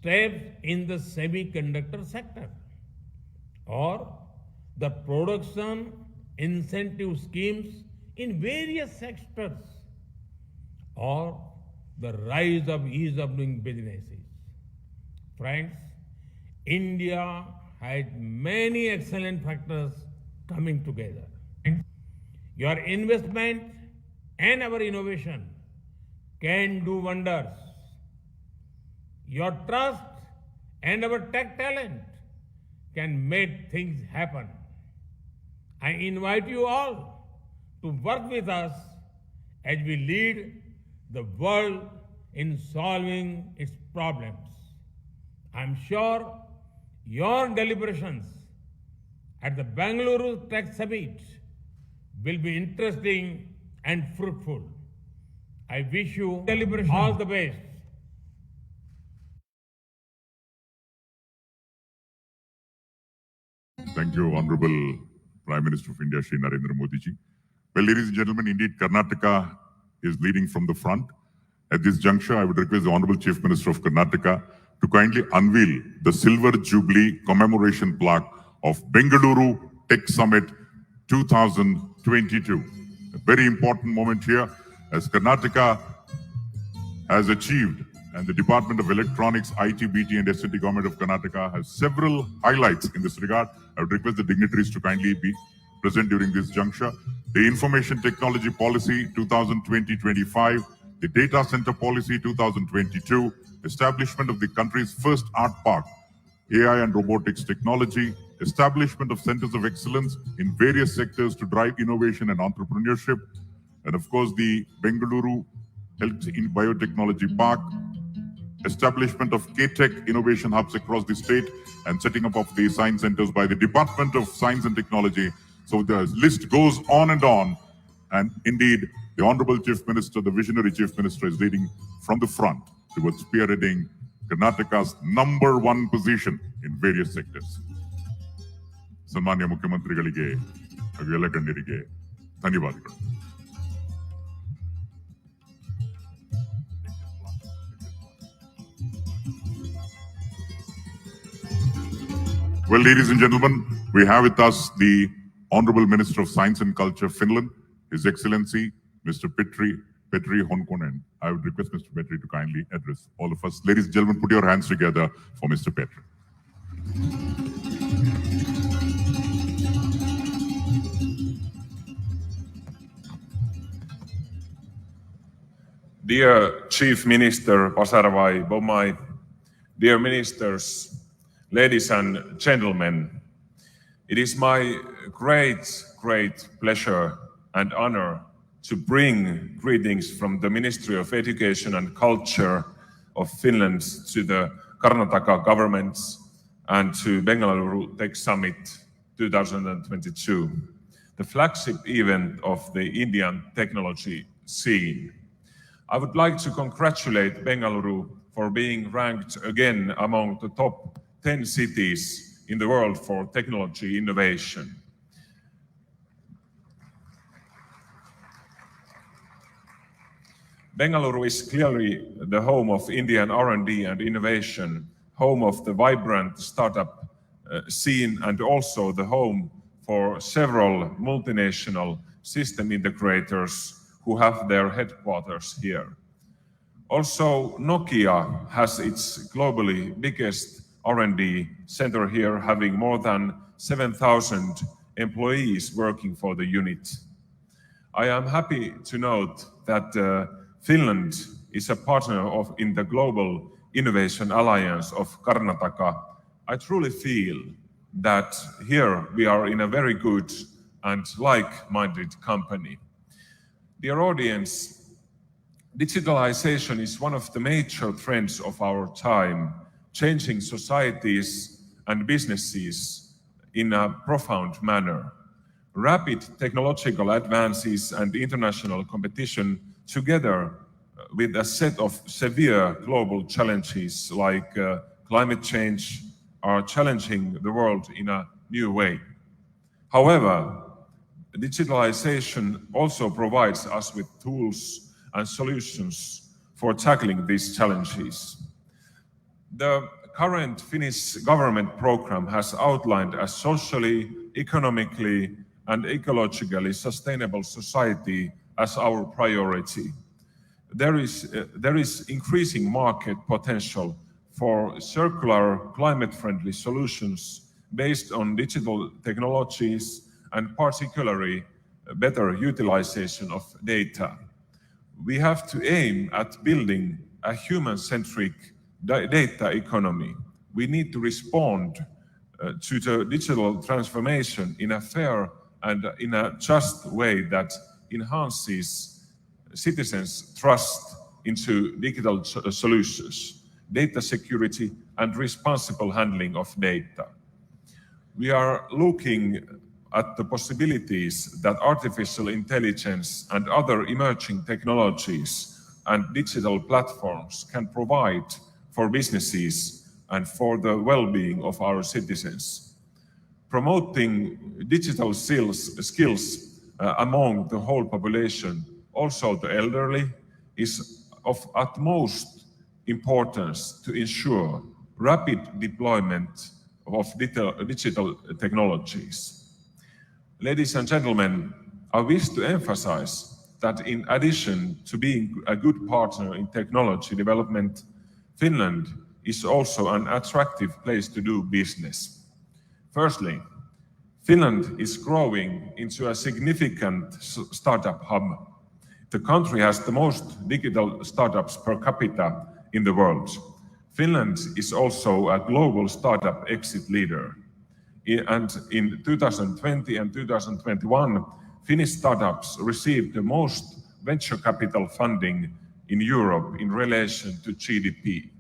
steps in the semiconductor sector, or the production incentive schemes in various sectors, or the rise of ease of doing businesses. Friends, India has many excellent factors coming together. Your investment and our innovation can do wonders. Your trust and our tech talent can make things happen. I invite you all to work with us as we lead the world in solving its problems. I'm sure your deliberations at the Bangalore Tech Summit will be interesting and fruitful. I wish you all the best. Thank you, Honorable Prime Minister of India, Shri Narendra Modi ji. Well, ladies and gentlemen, indeed, Karnataka is leading from the front. At this juncture, I would request the Honorable Chief Minister of Karnataka to kindly unveil the Silver Jubilee commemoration plaque of Bengaluru Tech Summit 2022. A very important moment here as Karnataka has achieved, and the Department of Electronics, IT, BT and S&T Government of Karnataka has several highlights in this regard. I would request the dignitaries to kindly be present during this juncture. The Information Technology Policy 2020-25, the Data Center Policy 2022, establishment of the country's first art park, AI and robotics technology, establishment of centers of excellence in various sectors to drive innovation and entrepreneurship, and of course the Bengaluru Health in Biotechnology Park, establishment of K-Tech innovation hubs across the state, and setting up of the science centers by the Department of Science and Technology. So the list goes on. And indeed, the Honorable Chief Minister, the visionary Chief Minister, is leading from the front towards spearheading Karnataka's #1 position in various sectors. Sammanya Mukhyamantರಿಗಳಿಗೆ ಹಾಗೂ ಎಲ್ಲ ಗಣ್ಯರಿಗೆ ಧನ್ಯವಾದಗಳು. Well, ladies and gentlemen, we have with us the Honorable Minister of Science and Culture, Finland, His Excellency, Mr. Petri Honkonen. I would request Mr. Petri to kindly address all of us. Ladies and gentlemen, put your hands together for Mr. Petri. Dear Chief Minister Pasaravai Bommai, dear ministers, ladies and gentlemen, it is my great pleasure and honor to bring greetings from the Ministry of Education and Culture of Finland to the Karnataka government and to Bengaluru Tech Summit 2022, the flagship event of the Indian technology scene. I would like to congratulate Bengaluru for being ranked again among the top 10 cities in the world for technology innovation. Bengaluru is clearly the home of Indian R&D and innovation, home of the vibrant startup scene, and also the home for several multinational system integrators who have their headquarters here. Also, Nokia has its globally biggest R&D center here, having more than 7,000 employees working for the unit. I am happy to note that Finland is a partner in the Global Innovation Alliance of Karnataka. I truly feel that here we are in a very good and like-minded company. Dear audience, digitalization is one of the major trends of our time, changing societies and businesses in a profound manner. Rapid technological advances and international competition, together with a set of severe global challenges like climate change, are challenging the world in a new way. However, digitalization also provides us with tools and solutions for tackling these challenges. The current Finnish government program has outlined a socially, economically, and ecologically sustainable society as our priority. There is increasing market potential for circular, climate-friendly solutions based on digital technologies and particularly better utilization of data. We have to aim at building a human-centric data economy. We need to respond to the digital transformation in a fair and in a just way that enhances citizens' trust into digital solutions, data security, and responsible handling of data. We are looking at the possibilities that artificial intelligence and other emerging technologies and digital platforms can provide for businesses and for the well-being of our citizens. Promoting digital skills among the whole population, also the elderly, is of utmost importance to ensure rapid deployment of digital technologies. Ladies and gentlemen, I wish to emphasize that in addition to being a good partner in technology development, Finland is also an attractive place to do business. Firstly, Finland is growing into a significant startup hub. The country has the most digital startups per capita in the world. Finland is also a global startup exit leader. And in 2020 and 2021, Finnish startups received the most venture capital funding in Europe in relation to GDP.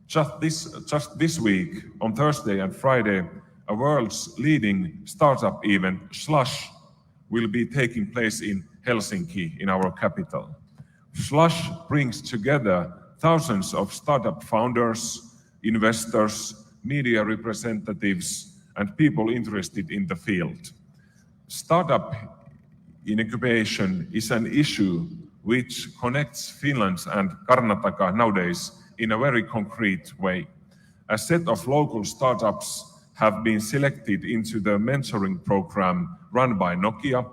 Just this week, on Thursday and Friday, a world's leading startup event, Slush, will be taking place in Helsinki, in our capital. Slush brings together thousands of startup founders, investors, media representatives, and people interested in the field. Startup incubation is an issue which connects Finland and Karnataka nowadays in a very concrete way. A set of local startups have been selected into the mentoring program run by Nokia,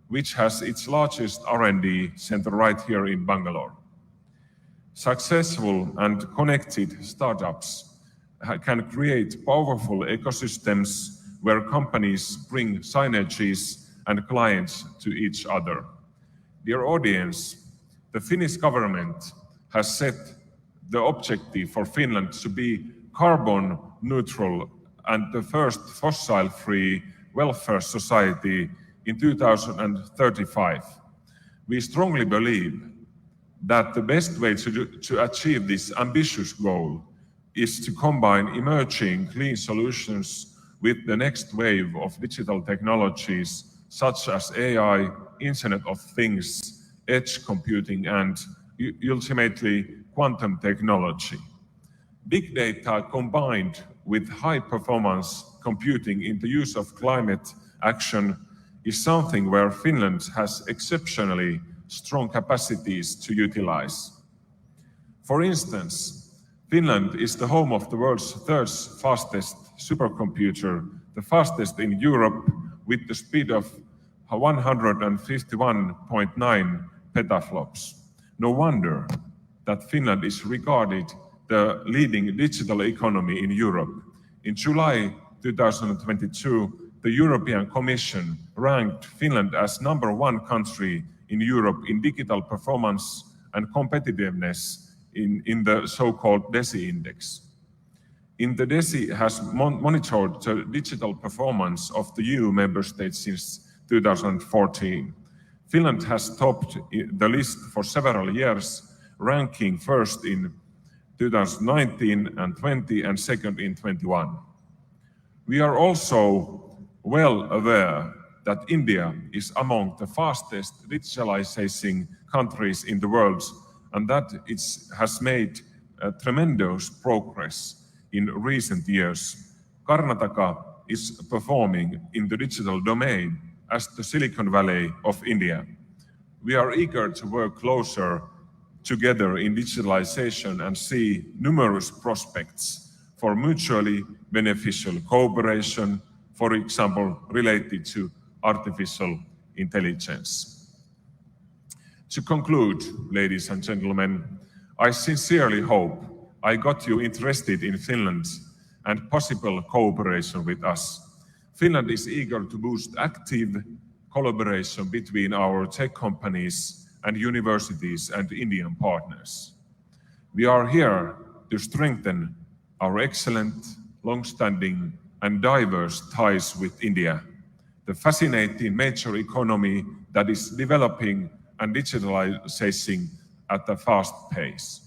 which has its largest R&D center right here in Bangalore. Successful and connected startups can create powerful ecosystems where companies bring synergies and clients to each other. Dear audience, the Finnish government has set the objective for Finland to be carbon neutral and the first fossil-free welfare society in 2035. We strongly believe that the best way to achieve this ambitious goal is to combine emerging clean solutions with the next wave of digital technologies such as AI, Internet of Things, edge computing, and ultimately quantum technology. Big data combined with high-performance computing in the use of climate action is something where Finland has exceptionally strong capacities to utilize. For instance, Finland is the home of the world's third fastest supercomputer, the fastest in Europe, with the speed of 151.9 petaflops. No wonder that Finland is regarded the leading digital economy in Europe. In July 2022, the European Commission ranked Finland as #1 country in Europe in digital performance and competitiveness in the so-called DESI index. The DESI has monitored the digital performance of the EU member states since 2014. Finland has topped the list for several years, ranking first in 2019 and 20 and second in 21. We are also well aware that India is among the fastest digitalizing countries in the world and that it has made tremendous progress in recent years. Karnataka is performing in the digital domain as the Silicon Valley of India. We are eager to work closer together in digitalization and see numerous prospects for mutually beneficial cooperation, for example, related to artificial intelligence. To conclude, ladies and gentlemen, I sincerely hope I got you interested in Finland and possible cooperation with us. Finland is eager to boost active collaboration between our tech companies and universities and Indian partners. We are here to strengthen our excellent, long-standing and diverse ties with India, the fascinating major economy that is developing and digitalizing at a fast pace.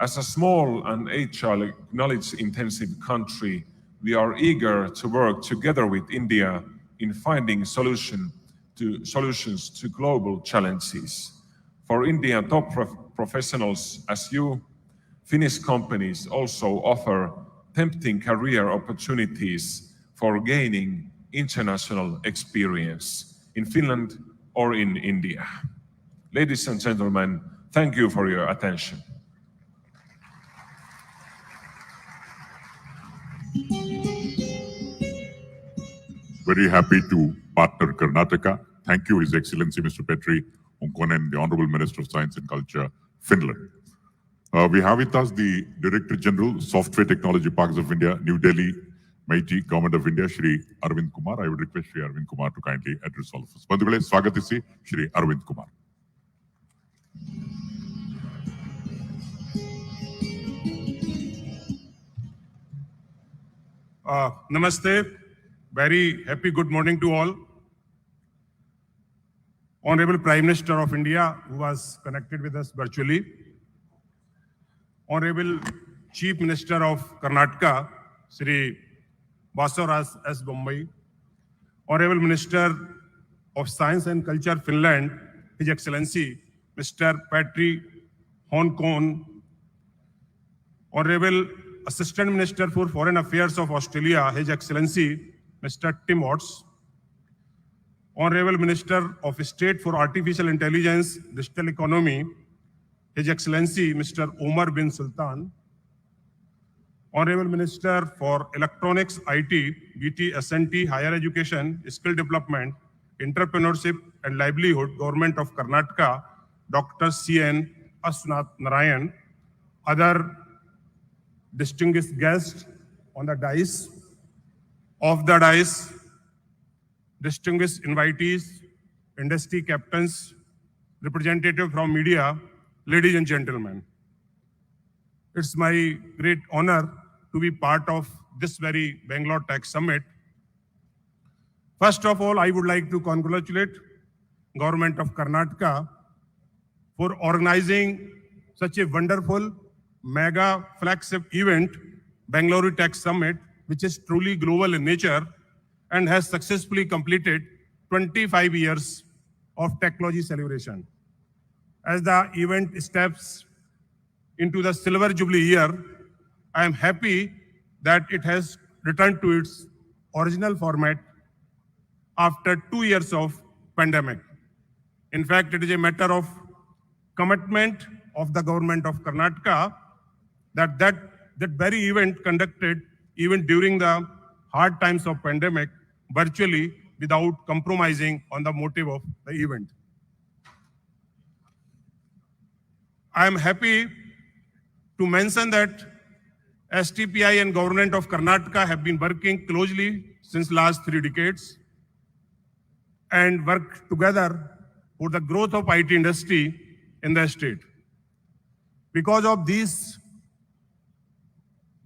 As a small and agile, knowledge-intensive country, we are eager to work together with India in finding solutions to global challenges. For Indian top professionals as you, Finnish companies also offer tempting career opportunities for gaining international experience in Finland or in India. Ladies and gentlemen, thank you for your attention. Very happy to partner Karnataka. Thank you, His Excellency Mr. Petri Honkonen, the Honorable Minister of Science and Culture, Finland. We have with us the Director General, Software Technology Parks of India, New Delhi, MeitY, Government of India, Shri Arvind Kumar. I would request Shri Arvind Kumar to kindly address all of us. Bandhugale, swagatisi, Shri Arvind Kumar. Namaste. Very happy good morning to all. Honorable Prime Minister of India, who was connected with us virtually. Honorable Chief Minister of Karnataka, Sri Basavaraj S. Bommai. Honorable Minister of Science and Culture, Finland, His Excellency Mr. Petri Honkonen. Honorable Assistant Minister for Foreign Affairs of Australia, His Excellency Mr. Tim Watts. Honorable Minister of State for Artificial Intelligence, Digital Economy, His Excellency Mr. Omar bin Sultan. Honorable Minister for Electronics, IT, BT, SNT, Higher Education, Skill Development, Entrepreneurship and Livelihood, Government of Karnataka, Dr. C.N. Aswanath Narayan. Other distinguished guests on the dais, off the dais, distinguished invitees, industry captains, representative from media, ladies and gentlemen. It's my great honor to be part of this very Bangalore Tech Summit. First of all, I would like to congratulate Government of Karnataka for organizing such a wonderful mega flagship event, Bangalore Tech Summit, which is truly global in nature and has successfully completed 25 years of technology celebration. As the event steps into the Silver Jubilee year, I am happy that it has returned to its original format after 2 years of pandemic. In fact, it is a matter of commitment of the Government of Karnataka that very event conducted even during the hard times of pandemic virtually without compromising on the motive of the event. I am happy to mention that STPI and Government of Karnataka have been working closely since last 3 decades and work together for the growth of IT industry in the state. Because of these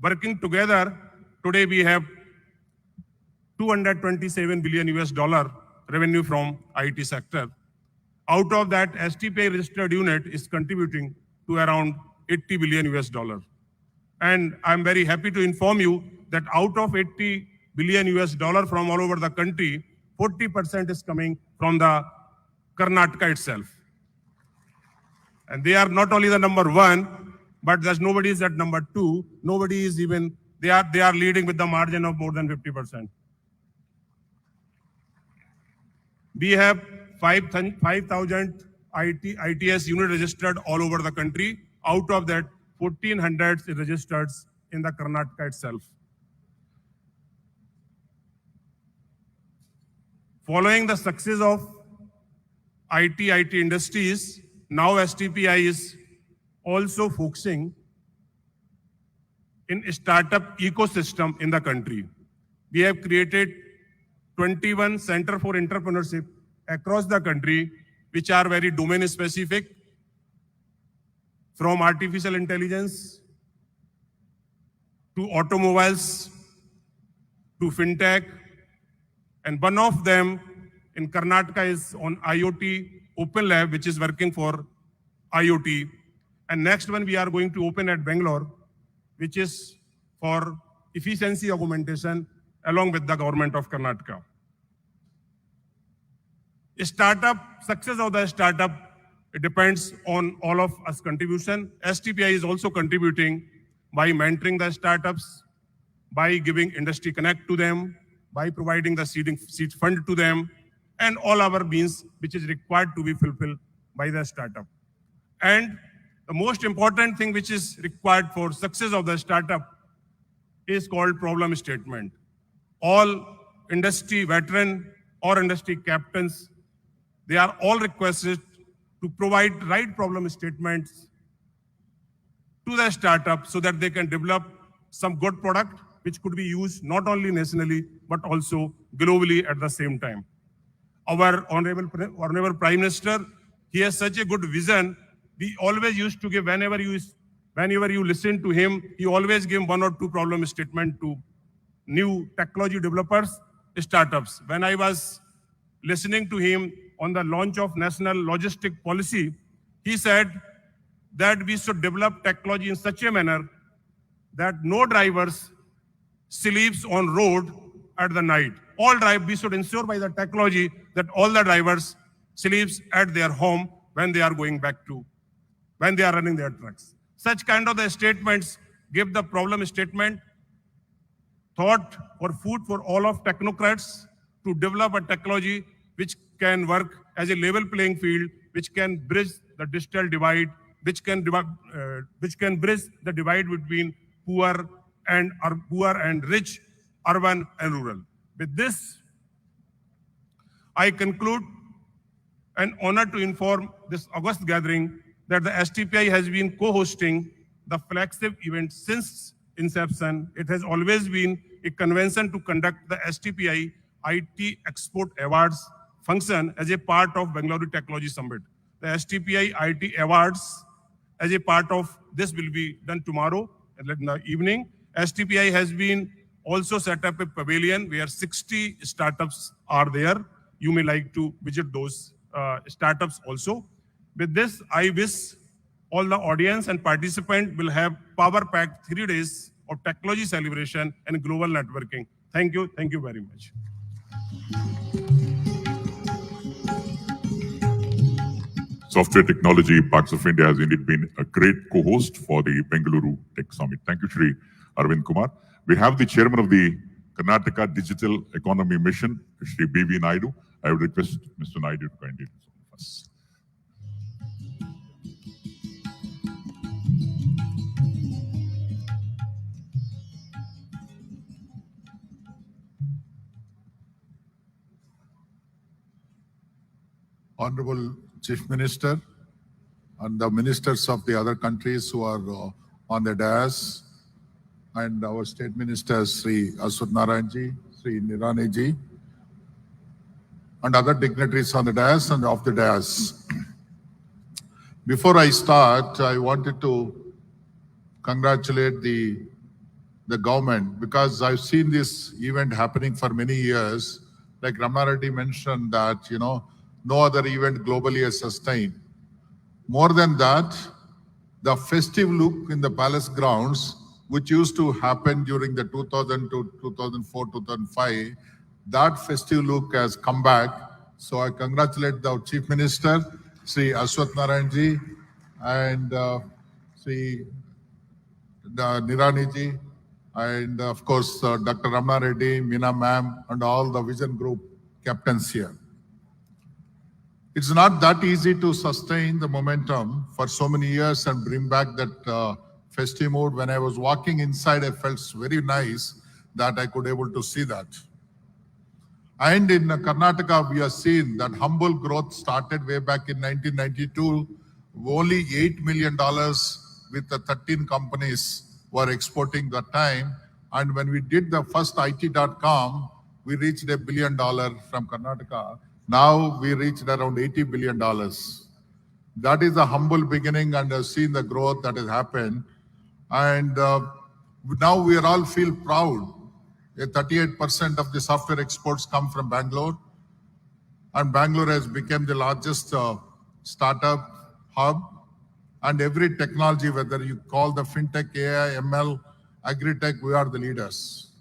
working together, today we have $227 billion US revenue from IT sector. Out of that, STPI registered unit is contributing to around $80 billion US. And I'm very happy to inform you that out of $80 billion US from all over the country, 40% is coming from the Karnataka itself. And they are not only the number 1, but there's nobody is at number 2. Nobody is even, they are leading with the margin of more than 50%. We have 5,000 ITS unit registered all over the country. Out of that, 1,400 is registered in the Karnataka itself. Following the success of IT industries, now STPI is also focusing in startup ecosystem in the country. We have created 21 Center for Entrepreneurship across the country, which are very domain specific, from artificial intelligence to automobiles to fintech. And one of them in Karnataka is on IoT Open Lab, which is working for IoT. And next one we are going to open at Bangalore, which is for efficiency augmentation along with the government of Karnataka. Success of the startup, it depends on all of us contribution. STPI is also contributing by mentoring the startups, by giving industry connect to them, by providing the seed fund to them, and all our means which is required to be fulfilled by the startup. And the most important thing which is required for success of the startup is called problem statement. All industry veteran or industry captains, they are all requested to provide right problem statements to the startup so that they can develop some good product which could be used not only nationally but also globally at the same time. Our Honorable Prime Minister, he has such a good vision. We always used to give, whenever you listen to him, he always give one or two problem statement to new technology developers, startups. When I was listening to him on the launch of National Logistic Policy, he said that we should develop technology in such a manner that no drivers sleeps on road at the night. We should ensure by the technology that all the drivers sleeps at their home when they are going back to, when they are running their trucks. Such kind of the statements give the problem statement thought or food for all of technocrats to develop a technology which can work as a level playing field, which can bridge the digital divide, which can bridge the divide between poor and rich, urban and rural. With this, I conclude an honor to inform this August gathering that the STPI has been co-hosting the flagship event since inception. It has always been a convention to conduct the STPI IT Export Awards function as a part of Bengaluru Technology Summit. The STPI IT Awards as a part of this will be done tomorrow in the evening. STPI has been also set up a pavilion where 60 startups are there. You may like to visit those startups also. With this, I wish all the audience and participant will have power-packed 3 days of technology celebration and global networking. Thank you very much. Software Technology Parks of India has indeed been a great co-host for the Bengaluru Tech Summit. Thank you, Shri Arvind Kumar. We have the chairman of the Karnataka Digital Economy Mission, Shri B.V. Naidu. I would request Mr. Naidu to kindly do so first. Honorable Chief Minister and the ministers of the other countries who are on the dais, and our state ministers, Sri Aswath Narayan-ji, Sri Nirani-ji, and other dignitaries on the dais and off the dais. Before I start, I wanted to congratulate the government because I've seen this event happening for many years. Like Ramana Reddy mentioned that, no other event globally has sustained. More than that, the festive look in the palace grounds, which used to happen during the 2000 to 2004, 2005, that festive look has come back. So I congratulate the Chief Minister, Sri Aswath Narayan-ji, and Sri Nirani-ji, and of course, Dr. Ramana Reddy, Meena ma'am, and all the Vision Group captains here. It's not that easy to sustain the momentum for so many years and bring back that festive mood. When I was walking inside, I felt very nice that I could able to see that. And in Karnataka, we have seen that humble growth started way back in 1992. Only $8 million with the 13 companies were exporting that time. And when we did the first IT.com, we reached $1 billion from Karnataka. Now we reached around $80 billion. That is a humble beginning, and I've seen the growth that has happened. And now we all feel proud. 38% of the software exports come from Bangalore. And Bangalore has become the largest startup hub. And every technology, whether you call the fintech, AI, ML, agri-tech, we are the leaders.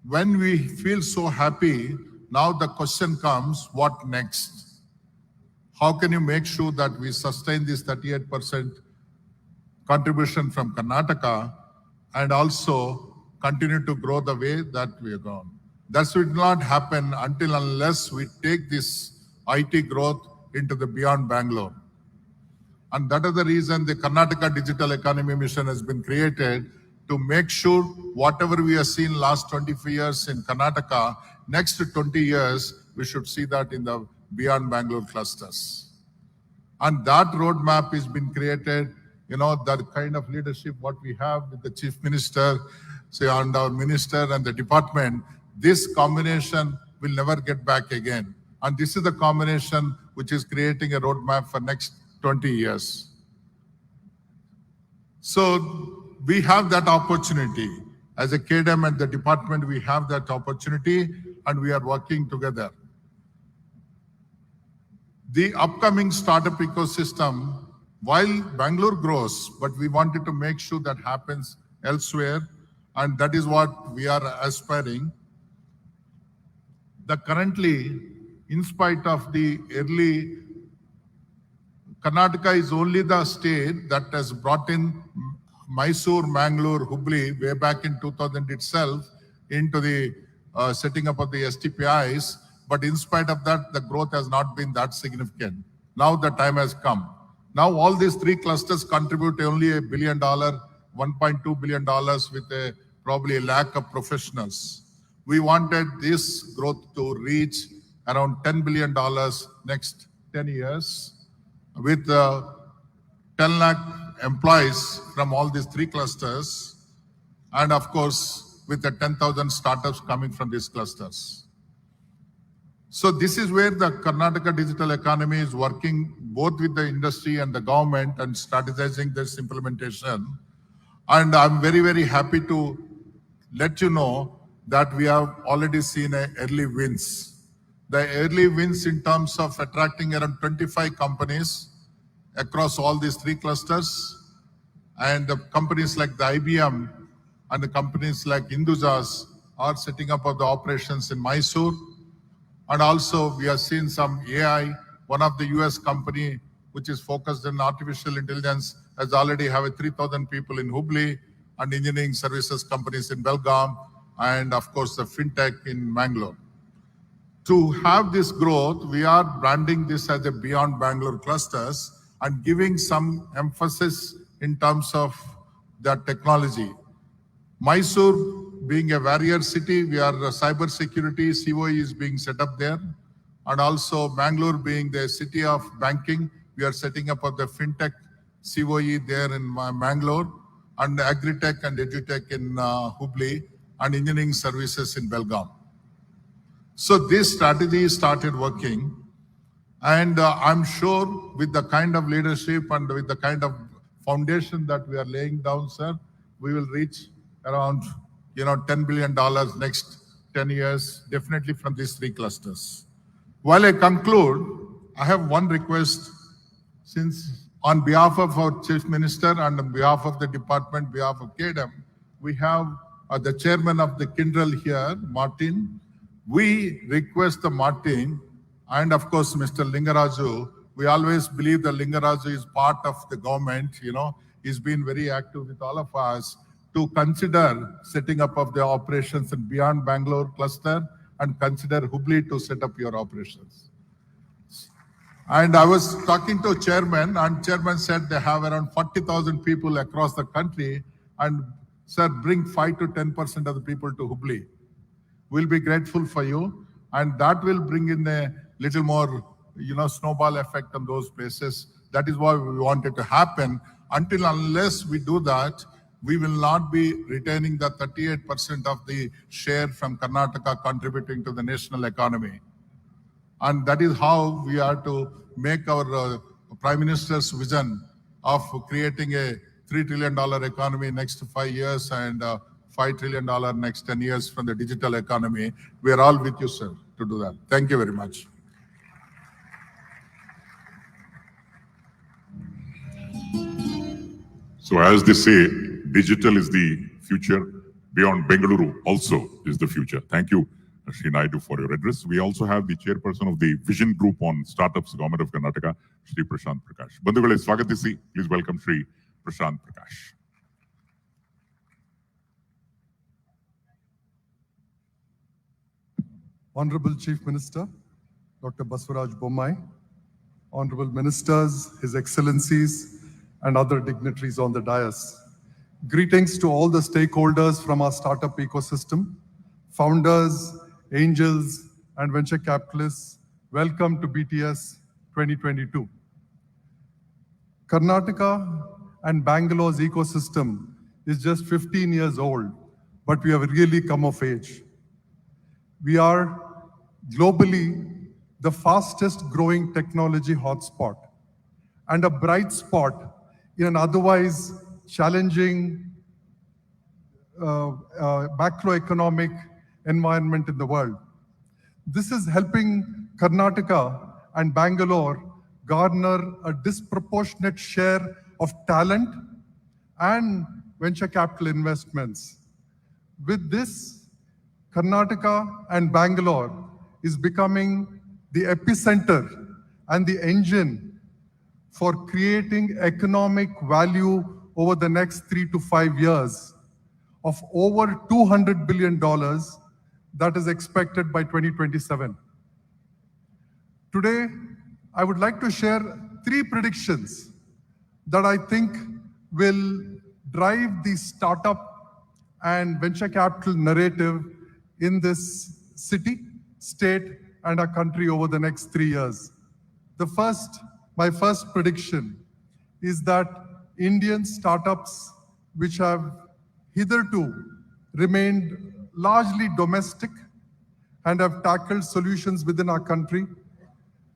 When we feel so happy, now the question comes, what next? How can you make sure that we sustain this 38% contribution from Karnataka and also continue to grow the way that we are going? That will not happen unless we take this IT growth into the beyond Bangalore. And that is the reason the Karnataka Digital Economy Mission has been created, to make sure whatever we have seen last 25 years in Karnataka, next 20 years, we should see that in the beyond Bangalore clusters. And that roadmap has been created, that kind of leadership what we have with the Chief Minister, and our Minister and the department, this combination will never get back again. And this is the combination which is creating a roadmap for next 20 years. So we have that opportunity. As a KDM and the department, we have that opportunity, and we are working together. The upcoming startup ecosystem, while Bangalore grows, but we wanted to make sure that happens elsewhere, and that is what we are aspiring. Currently, in spite of the early, Karnataka is only the state that has brought in Mysore, Mangalore, Hubli way back in 2000 itself into the setting up of the STPIs. But in spite of that, the growth has not been that significant. Now the time has come. Now all these three clusters contribute only $1 billion, $1.2 billion with probably a lack of professionals. We wanted this growth to reach around $10 billion next 10 years with 10 lakh employees from all these three clusters, and of course with the 10,000 startups coming from these clusters. So this is where the Karnataka digital economy is working both with the industry and the government and strategizing this implementation. And I'm very, very happy to let you know that we have already seen early wins. The early wins in terms of attracting around 25 companies across all these three clusters, and the companies like the IBM and the companies like Indusas are setting up of the operations in Mysore. And also we have seen some AI, one of the US company which is focused on artificial intelligence has already have 3,000 people in Hubli, and engineering services companies in Belgaum, and of course the fintech in Mangalore. To have this growth, we are branding this as a beyond Bangalore clusters and giving some emphasis in terms of the technology. Mysore being a warrior city, we are cyber security, COE is being set up there. And also Bangalore being the city of banking, we are setting up of the fintech COE there in Bangalore, and agri-tech and edutech in Hubli, and engineering services in Belgaum. So this strategy started working, and I'm sure with the kind of leadership and with the kind of foundation that we are laying down, sir, we will reach around $10 billion next 10 years, definitely from these three clusters. While I conclude, I have one request, since on behalf of our Chief Minister and on behalf of the department, behalf of KDM, we have the chairman of the Kyndryl here, Martin. We request the Martin, and of course Mr. Lingaraju. We always believe that Lingaraju is part of the government, he's been very active with all of us, to consider setting up of the operations in beyond Bangalore cluster, and consider Hubli to set up your operations. And I was talking to chairman, and chairman said they have around 40,000 people across the country, and sir, bring 5 to 10% of the people to Hubli. We'll be grateful for you, and that will bring in a little more, snowball effect on those places. That is why we want it to happen. Unless we do that, we will not be retaining the 38% of the share from Karnataka contributing to the national economy. And that is how we are to make our Prime Minister's vision of creating a $3 trillion economy next 5 years and $5 trillion next 10 years from the digital economy. We are all with you, sir, to do that. Thank you very much. So as they say, digital is the future. Beyond Bengaluru also is the future. Thank you, Shri Naidu, for your address. We also have the chairperson of the Vision Group on Startups, Government of Karnataka, Shri Prashant Prakash. Bandhugale, swagatisi. Please welcome Shri Prashant Prakash. Honorable Chief Minister, Dr. Basuraj Bommai, Honorable Ministers, His Excellencies, and other dignitaries on the dais. Greetings to all the stakeholders from our startup ecosystem, founders, angels, and venture capitalists. Welcome to BTS 2022. Karnataka and Bangalore's ecosystem is just 15 years old, but we have really come of age. We are globally the fastest growing technology hotspot and a bright spot in an otherwise challenging macroeconomic environment in the world. This is helping Karnataka and Bangalore garner a disproportionate share of talent and venture capital investments. With this, Karnataka and Bangalore is becoming the epicenter and the engine for creating economic value over the next 3 to 5 years of over $200 billion that is expected by 2027. Today, I would like to share 3 predictions that I think will drive the startup and venture capital narrative in this city, state, and our country over the next 3 years. My first prediction is that Indian startups, which have hitherto remained largely domestic and have tackled solutions within our country,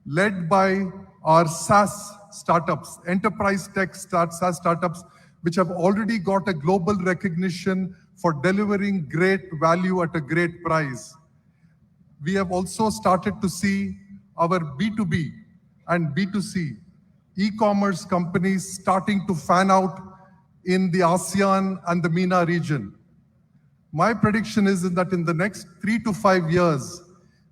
led by our SaaS startups, enterprise tech SaaS startups, which have already got a global recognition for delivering great value at a great price. We have also started to see our B2B and B2C e-commerce companies starting to fan out in the ASEAN and the MENA region. My prediction is that in the next 3 to 5 years,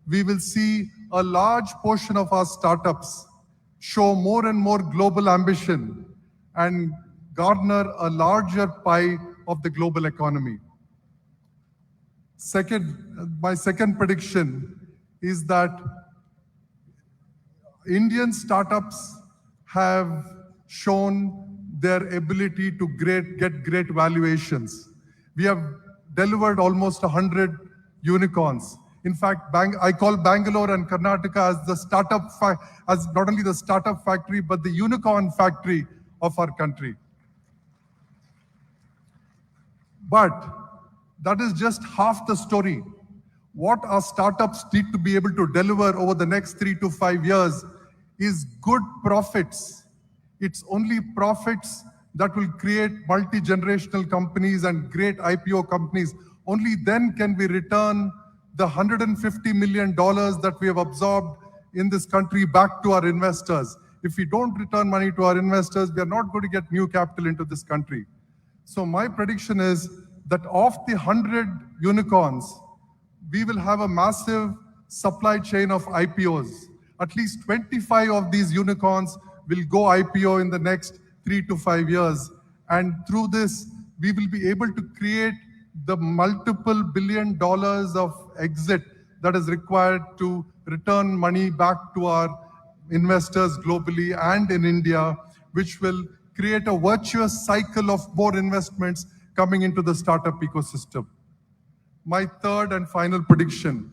we will see a large portion of our startups show more and more global ambition and garner a larger pie of the global economy. My second prediction is that Indian startups have shown their ability to get great valuations. We have delivered almost 100 unicorns. In fact, I call Bangalore and Karnataka as the as not only the startup factory, but the unicorn factory of our country. But that is just half the story. What our startups need to be able to deliver over the next 3 to 5 years is good profits. It's only profits that will create multi-generational companies and great IPO companies. Only then can we return the $150 million that we have absorbed in this country back to our investors. If we don't return money to our investors, we are not going to get new capital into this country. So my prediction is that of the 100 unicorns, we will have a massive supply chain of IPOs. At least 25 of these unicorns will go IPO in the next 3 to 5 years. And through this, we will be able to create the multiple $1 billion of exit that is required to return money back to our investors globally and in India, which will create a virtuous cycle of more investments coming into the startup ecosystem. My third and final prediction: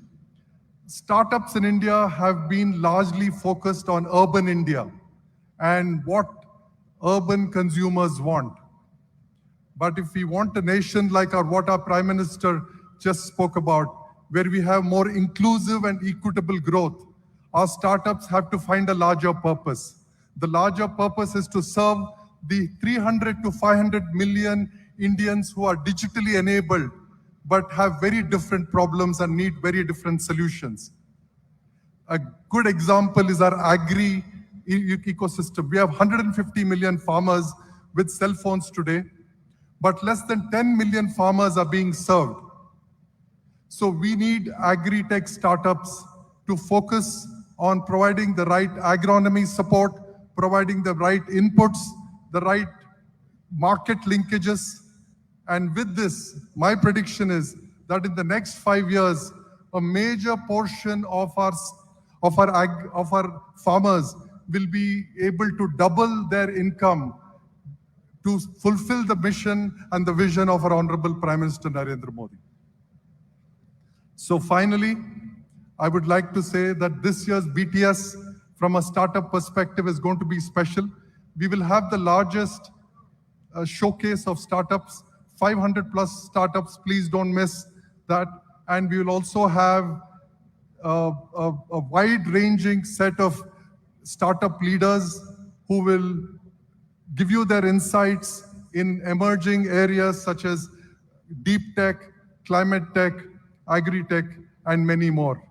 startups in India have been largely focused on urban India and what urban consumers want. But if we want a nation like what our Prime Minister just spoke about, where we have more inclusive and equitable growth, our startups have to find a larger purpose. The larger purpose is to serve the 300 to 500 million Indians who are digitally enabled but have very different problems and need very different solutions. A good example is our agri ecosystem. We have 150 million farmers with cell phones today, but less than 10 million farmers are being served. So we need agri-tech startups to focus on providing the right agronomy support, providing the right inputs, the right market linkages. And with this, my prediction is that in the next 5 years, a major portion of our farmers will be able to double their income to fulfill the mission and the vision of our Honorable Prime Minister Narendra Modi. So finally, I would like to say that this year's BTS, from a startup perspective, is going to be special. We will have the largest showcase of startups, 500 plus startups, please don't miss that. And we will also have a wide-ranging set of startup leaders who will give you their insights in emerging areas such as deep tech, climate tech, agri-tech, and many more.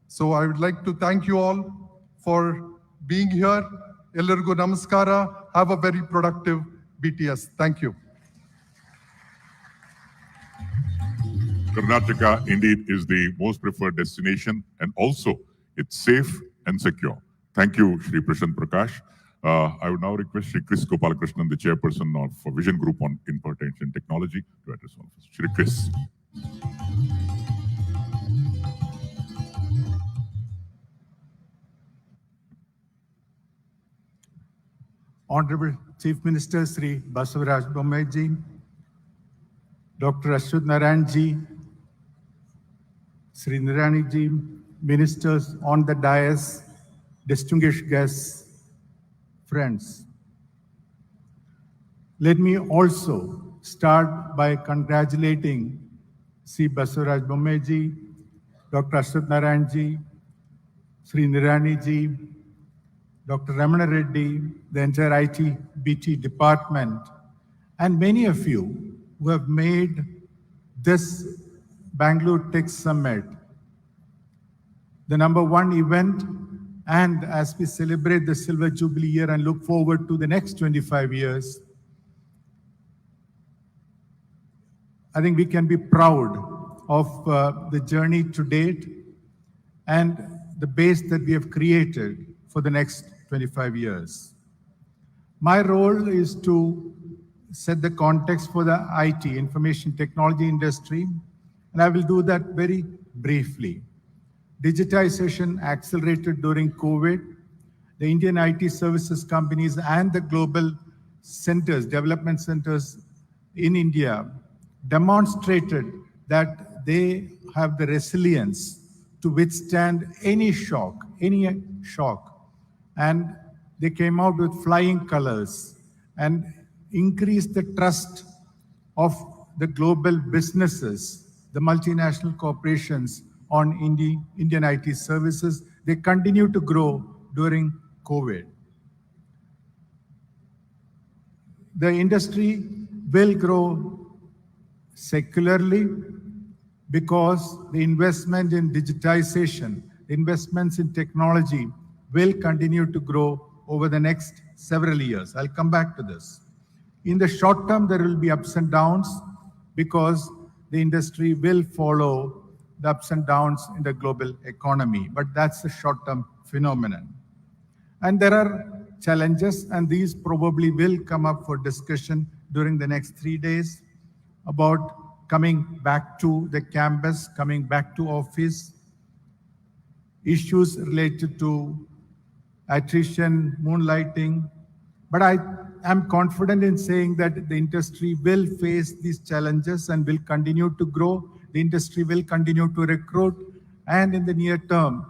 So I would like to thank you all for being here. Ellargu namaskara. Have a very productive BTS. Thank you. Karnataka indeed is the most preferred destination, and also it's safe and secure. Thank you, Shri Prashant Prakash. I would now request Shri Chris Gopalakrishnan, the chairperson of Vision Group on Information Technology, to address all of us. Shri Chris. Honorable Chief Minister Sri Basavaraj Bommai, Dr. Ashwat Narayan ji, Sri Nirani ji, ministers on the dais, distinguished guests, friends. Let me also start by congratulating Sri Basavaraj Bommai ji, Dr. Ashwat Narayan ji, Sri Nirani ji, Dr. Ramana Reddy, the entire IT/BT department, and many of you who have made this Bangalore Tech Summit the #1 event. And as we celebrate the Silver Jubilee year and look forward to the next 25 years, I think we can be proud of the journey to date and the base that we have created for the next 25 years. My role is to set the context for the IT, information technology industry, and I will do that very briefly. Digitization accelerated during COVID. The Indian IT services companies and the global centers, development centers in India, demonstrated that they have the resilience to withstand any shock, and they came out with flying colors and increased the trust of the global businesses, the multinational corporations on Indian IT services. They continue to grow during COVID. The industry will grow secularly because the investment in digitization, investments in technology will continue to grow over the next several years. I'll come back to this. In the short term, there will be ups and downs because the industry will follow the ups and downs in the global economy, but that's a short-term phenomenon. And there are challenges, and these probably will come up for discussion during the next 3 days about coming back to the campus, coming back to office, issues related to attrition, moonlighting. But I am confident in saying that the industry will face these challenges and will continue to grow. The industry will continue to recruit. And in the near term,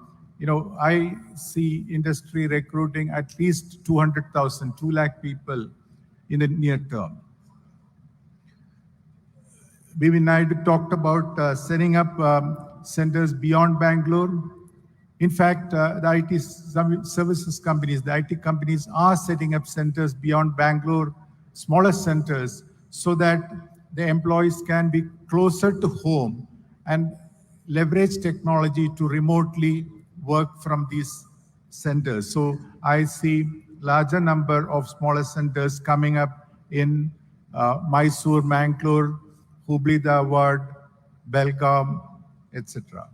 I see industry recruiting at least 200,000, 2 lakh people in the near term. Bibi Naidu talked about setting up centers beyond Bangalore. In fact, the IT services companies, the IT companies are setting up centers beyond Bangalore, smaller centers, so that the employees can be closer to home and leverage technology to remotely work from these centers. So I see larger number of smaller centers coming up in Mysore, Mangalore, Hubli Dharwad, Belgaum, etc.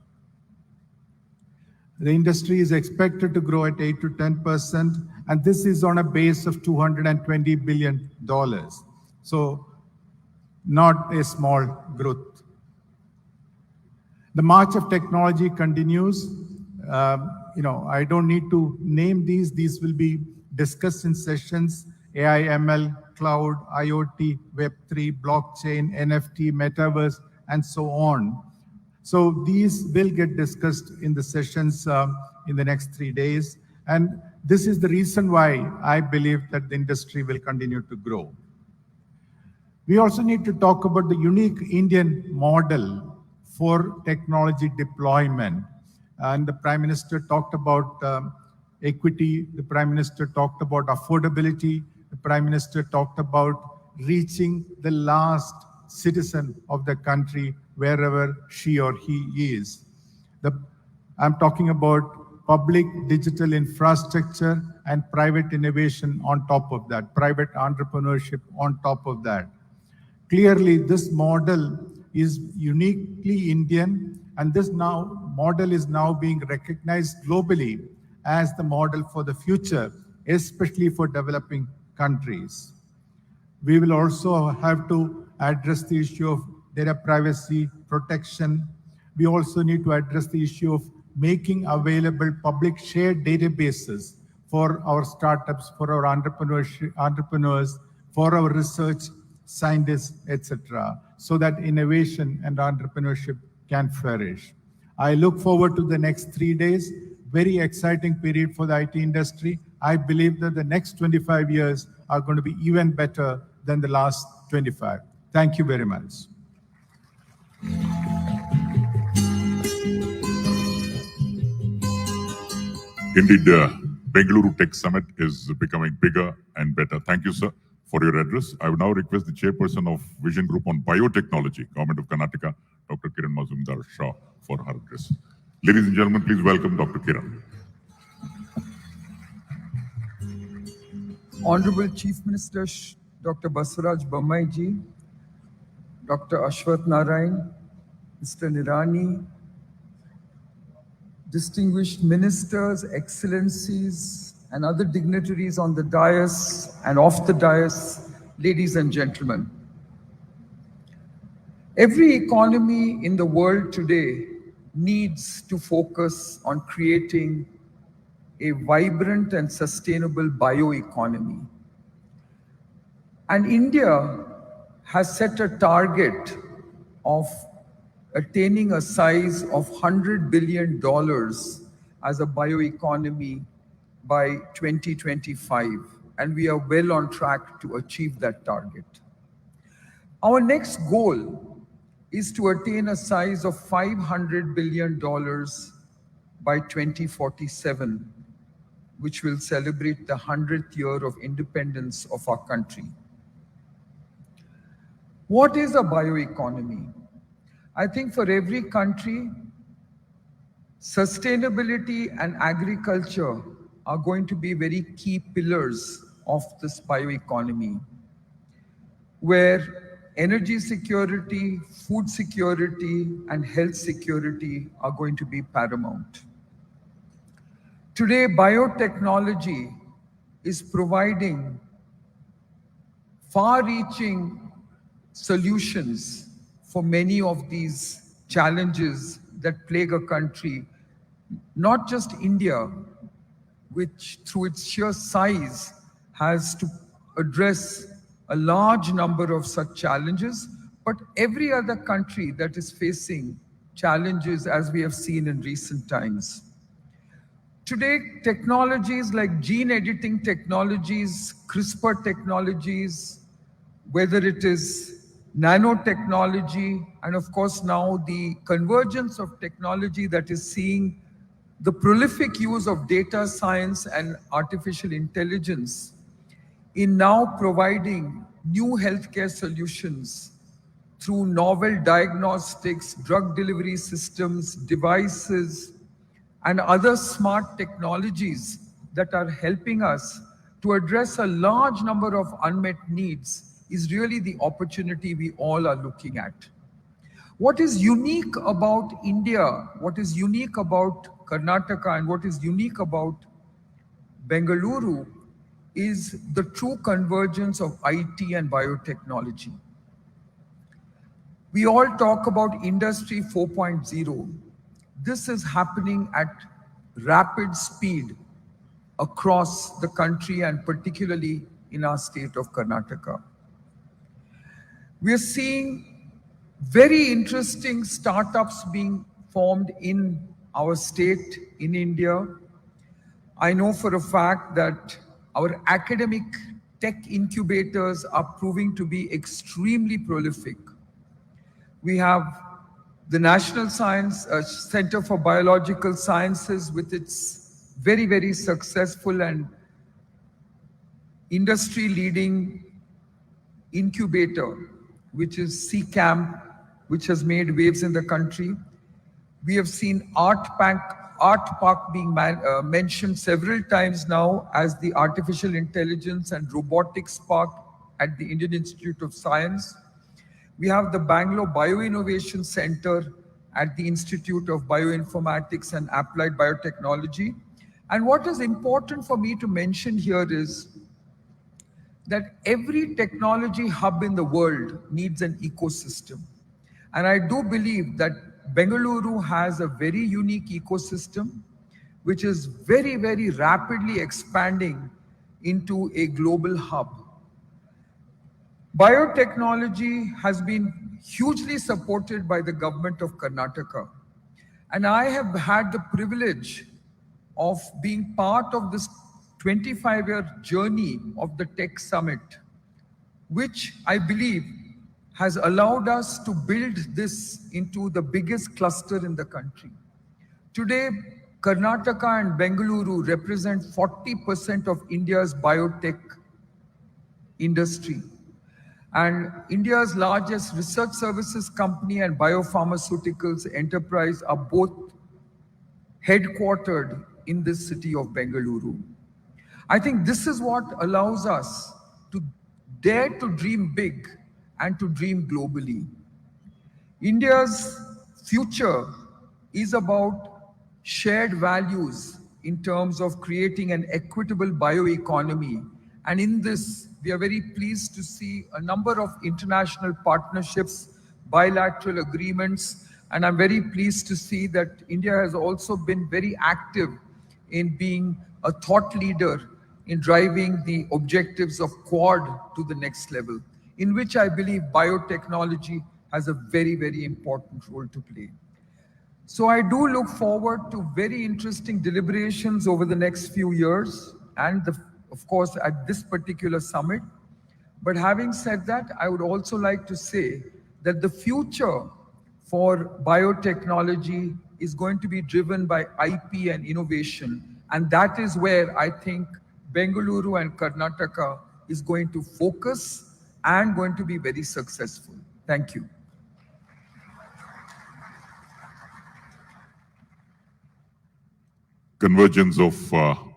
The industry is expected to grow at 8 to 10%, and this is on a base of $220 billion. So not a small growth. The march of technology continues. I don't need to name these. These will be discussed in sessions: AI, ML, cloud, IoT, Web3, blockchain, NFT, metaverse, and so on. So these will get discussed in the sessions in the next 3 days. And this is the reason why I believe that the industry will continue to grow. We also need to talk about the unique Indian model for technology deployment. And the Prime Minister talked about equity. The Prime Minister talked about affordability. The Prime Minister talked about reaching the last citizen of the country wherever she or he is. I'm talking about public digital infrastructure and private innovation on top of that, private entrepreneurship on top of that. Clearly, this model is uniquely Indian, and this model is now being recognized globally as the model for the future, especially for developing countries. We will also have to address the issue of data privacy protection. We also need to address the issue of making available public shared databases for our startups, for our entrepreneurs, for our research scientists, etc., so that innovation and entrepreneurship can flourish. I look forward to the next 3 days. Very exciting period for the IT industry. I believe that the next 25 years are going to be even better than the last 25. Thank you very much. Indeed, Bengaluru Tech Summit is becoming bigger and better. Thank you, sir, for your address. I would now request the chairperson of Vision Group on Biotechnology, Government of Karnataka, Dr. Kiran Mazumdar-Shaw, for her address. Ladies and gentlemen, please welcome Dr. Kiran. Honorable Chief Minister Dr. Basuraj Bommai, Dr. Ashwath Narayan, Mr. Nirani, distinguished ministers, excellencies, and other dignitaries on the dais and off the dais, ladies and gentlemen. Every economy in the world today needs to focus on creating a vibrant and sustainable bioeconomy. And India has set a target of attaining a size of $100 billion as a bioeconomy by 2025. And we are well on track to achieve that target. Our next goal is to attain a size of $500 billion by 2047, which will celebrate the 100th year of independence of our country. What is a bioeconomy? I think for every country, sustainability and agriculture are going to be very key pillars of this bioeconomy, where energy security, food security, and health security are going to be paramount. Today, biotechnology is providing far-reaching solutions for many of these challenges that plague a country, not just India, which through its sheer size has to address a large number of such challenges, but every other country that is facing challenges as we have seen in recent times. Today, technologies like gene editing technologies, CRISPR technologies, whether it is nanotechnology, and of course now the convergence of technology that is seeing the prolific use of data science and artificial intelligence in now providing new healthcare solutions through novel diagnostics, drug delivery systems, devices, and other smart technologies that are helping us to address a large number of unmet needs is really the opportunity we all are looking at. What is unique about India, what is unique about Karnataka, and what is unique about Bengaluru is the true convergence of IT and biotechnology. We all talk about Industry 4.0. This is happening at rapid speed across the country and particularly in our state of Karnataka. We are seeing very interesting startups being formed in our state, in India. I know for a fact that our academic tech incubators are proving to be extremely prolific. We have the National Science Center for Biological Sciences with its very, very successful and industry-leading incubator, which is CCAMP, which has made waves in the country. We have seen Art Park being mentioned several times now as the Artificial Intelligence and Robotics Park at the Indian Institute of Science. We have the Bangalore Bioinnovation Center at the Institute of Bioinformatics and Applied Biotechnology. And what is important for me to mention here is that every technology hub in the world needs an ecosystem. And I do believe that Bengaluru has a very unique ecosystem, which is very, very rapidly expanding into a global hub. Biotechnology has been hugely supported by the government of Karnataka. And I have had the privilege of being part of this 25-year journey of the Tech Summit, which I believe has allowed us to build this into the biggest cluster in the country. Today, Karnataka and Bengaluru represent 40% of India's biotech industry. And India's largest research services company and biopharmaceuticals enterprise are both headquartered in this city of Bengaluru. I think this is what allows us to dare to dream big and to dream globally. India's future is about shared values in terms of creating an equitable bioeconomy. And in this, we are very pleased to see a number of international partnerships, bilateral agreements, and I'm very pleased to see that India has also been very active in being a thought leader in driving the objectives of Quad to the next level, in which I believe biotechnology has a very, very important role to play. So I do look forward to very interesting deliberations over the next few years and of course at this particular summit. But having said that, I would also like to say that the future for biotechnology is going to be driven by IP and innovation. And that is where I think Bengaluru and Karnataka is going to focus and going to be very successful. Thank you. Convergence of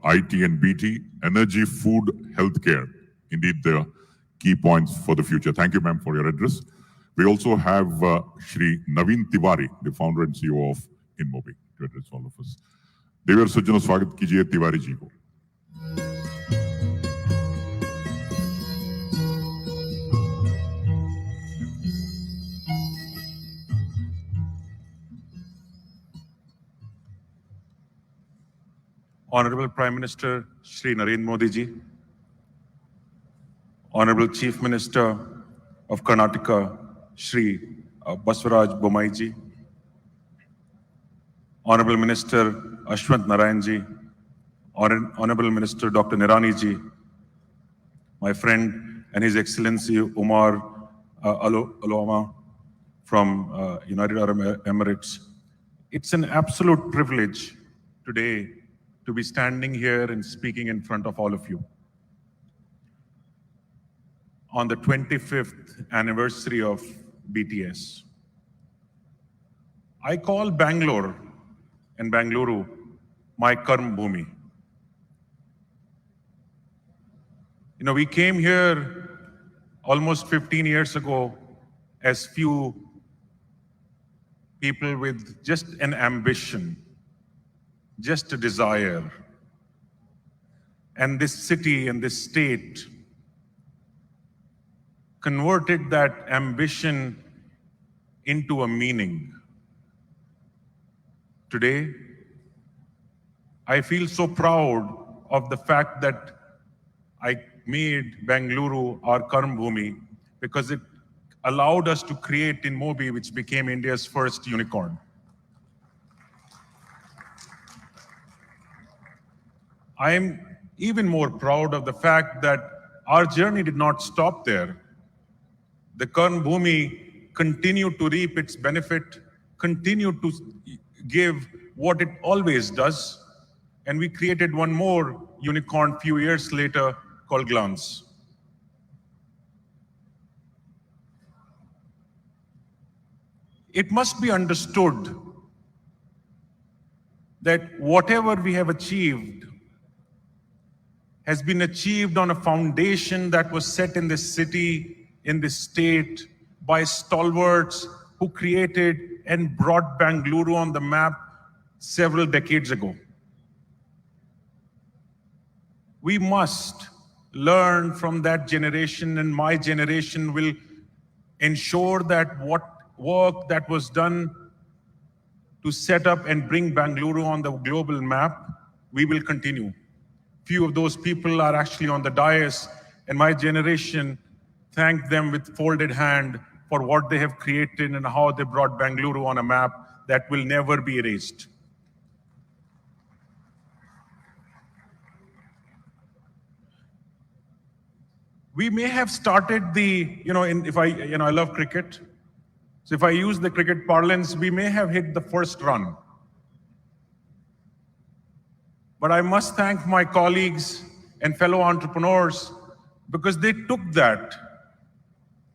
IT and BT, energy, food, healthcare. Indeed, the key points for the future. Thank you, ma'am, for your address. We also have Shri Naveen Tiwari, the founder and CEO of InMobi, to address all of us. देवर सज्जनों स्वागत कीजिए तिवारी जी को. Honorable Prime Minister Shri Narendra Modi ji, Honorable Chief Minister of Karnataka Shri Basavaraj Bommai ji, Honorable Minister Ashwant Narayan ji, Honorable Minister Dr. Nirani ji, my friend and His Excellency Umar Aloma from United Arab Emirates. It's an absolute privilege today to be standing here and speaking in front of all of you on the 25th anniversary of BTS. I call Bangalore and Bengaluru my Karm Bhumi. You know, we came here almost 15 years ago as few people with just an ambition, just a desire. And this city and this state converted that ambition into a meaning. Today, I feel so proud of the fact that I made Bengaluru our Karm Bhumi because it allowed us to create InMobi, which became India's first unicorn. I am even more proud of the fact that our journey did not stop there. The Karm Bhumi continued to reap its benefit, continued to give what it always does, and we created one more unicorn few years later called Glance. It must be understood that whatever we have achieved has been achieved on a foundation that was set in this city, in this state, by stalwarts who created and brought Bengaluru on the map several decades ago. We must learn from that generation, and my generation will ensure that what work that was done to set up and bring Bengaluru on the global map, we will continue. Few of those people are actually on the dais, and my generation thank them with folded hand for what they have created and how they brought Bengaluru on a map that will never be erased. We may have started the, I love cricket. So if I use the cricket parlance, we may have hit the first run. But I must thank my colleagues and fellow entrepreneurs because they took that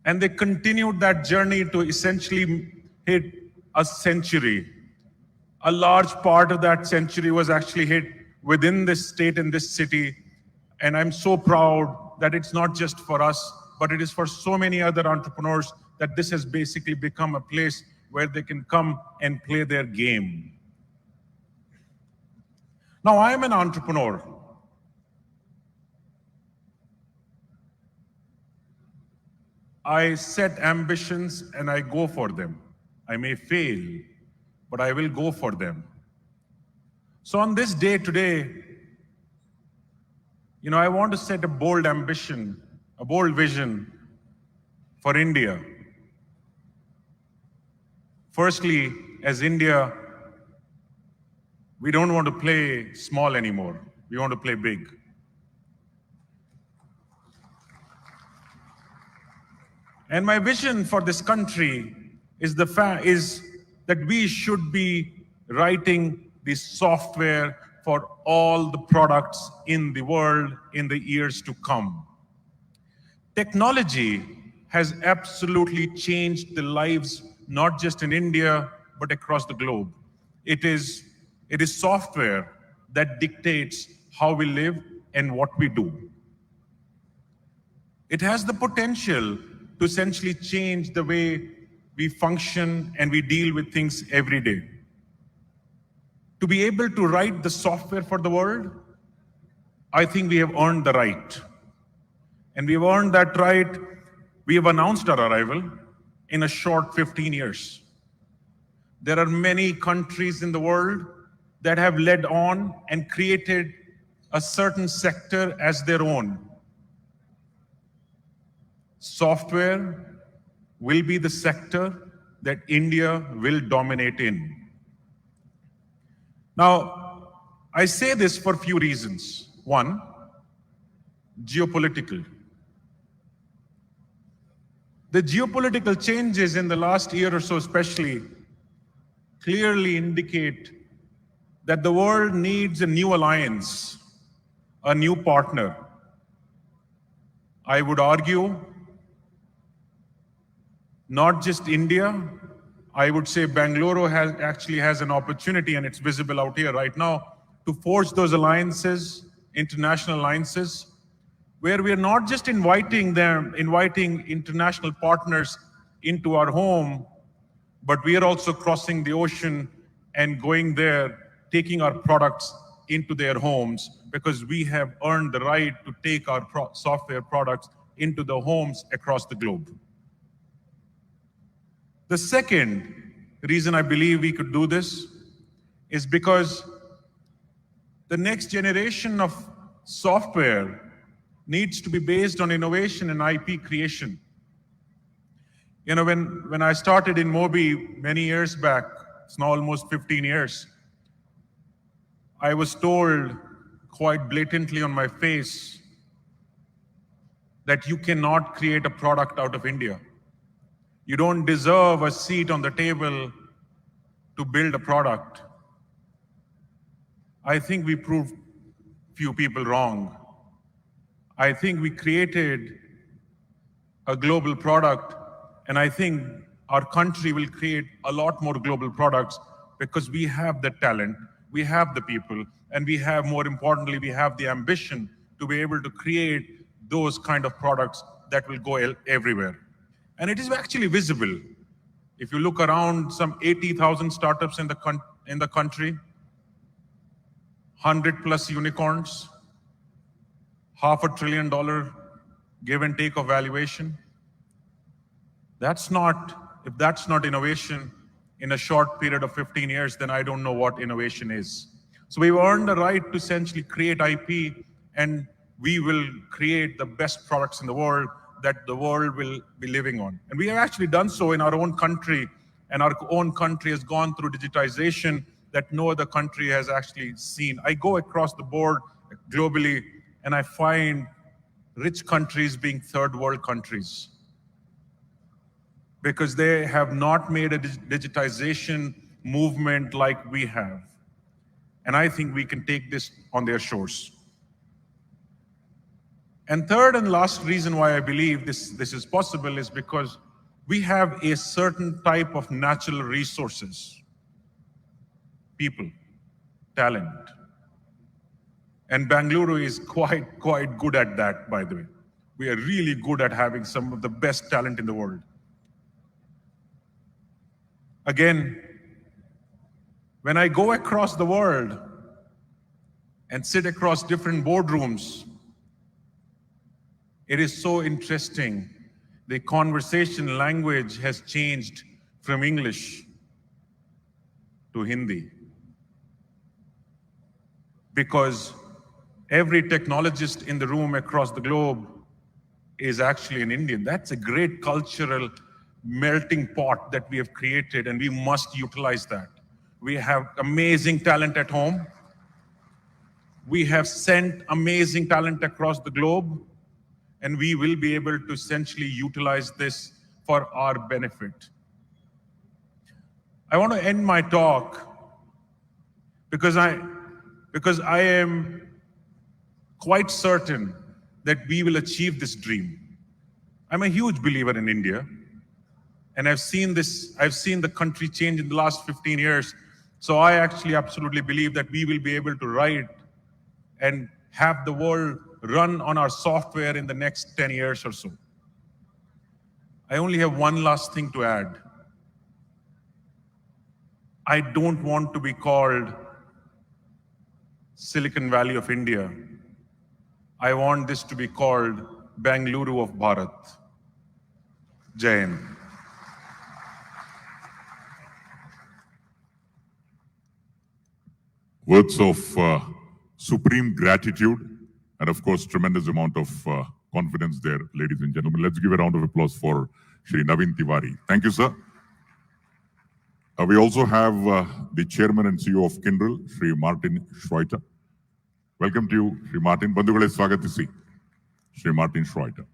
and they continued that journey to essentially hit a century. A large part of that century was actually hit within this state and this city. And I'm so proud that it's not just for us, but it is for so many other entrepreneurs that this has basically become a place where they can come and play their game. Now, I am an entrepreneur. I set ambitions and I go for them. I may fail, but I will go for them. So on this day today, I want to set a bold ambition, a bold vision for India. Firstly, as India, we don't want to play small anymore. We want to play big. And my vision for this country is that we should be writing the software for all the products in the world in the years to come. Technology has absolutely changed the lives, not just in India, but across the globe. It is software that dictates how we live and what we do. It has the potential to essentially change the way we function and we deal with things every day. To be able to write the software for the world, I think we have earned the right. And we've earned that right. We have announced our arrival in a short 15 years. There are many countries in the world that have led on and created a certain sector as their own. Software will be the sector that India will dominate in. Now, I say this for a few reasons. One, geopolitical. The geopolitical changes in the last year or so especially clearly indicate that the world needs a new alliance, a new partner. I would argue not just India, I would say Bangalore actually has an opportunity, and it's visible out here right now, to forge those alliances, international alliances, where we are not just inviting international partners into our home, but we are also crossing the ocean and going there, taking our products into their homes, because we have earned the right to take our software products into the homes across the globe. The second reason I believe we could do this is because the next generation of software needs to be based on innovation and IP creation. You know, when I started in Mobi many years back, it's now almost 15 years, I was told quite blatantly on my face that you cannot create a product out of India. You don't deserve a seat on the table to build a product. I think we proved few people wrong. I think we created a global product, and I think our country will create a lot more global products because we have the talent, we have the people, and we have, more importantly, we have the ambition to be able to create those kind of products that will go everywhere. And it is actually visible. If you look around, some 80,000 startups in the country, 100+ unicorns, $500 billion give and take of valuation. If that's not innovation in a short period of 15 years, then I don't know what innovation is. So we've earned the right to essentially create IP, and we will create the best products in the world that the world will be living on. And we have actually done so in our own country, and our own country has gone through digitization that no other country has actually seen. I go across the board globally, and I find rich countries being third world countries because they have not made a digitization movement like we have. And I think we can take this on their shores. And third and last reason why I believe this is possible is because we have a certain type of natural resources, people, talent. And Bangalore is quite good at that, by the way. We are really good at having some of the best talent in the world. Again, when I go across the world and sit across different boardrooms, it is so interesting. The conversation language has changed from English to Hindi because every technologist in the room across the globe is actually an Indian. That's a great cultural melting pot that we have created, and we must utilize that. We have amazing talent at home. We have sent amazing talent across the globe, and we will be able to essentially utilize this for our benefit. I want to end my talk because I am quite certain that we will achieve this dream. I'm a huge believer in India, and I've seen the country change in the last 15 years. So I actually absolutely believe that we will be able to ride and have the world run on our software in the next 10 years or so. I only have one last thing to add. I don't want to be called Silicon Valley of India. I want this to be called Bengaluru of Bharat. Jai Hind. words of supreme gratitude and, of course, tremendous amount of confidence there, ladies and gentlemen. Let's give a round of applause for Shri Naveen Tiwari. Thank you, sir. We also have the chairman and CEO of Kyndryl, Shri Martin Schreiter. Welcome to you, Shri Martin. Bandhugale swagatisi, Shri Martin Schreiter.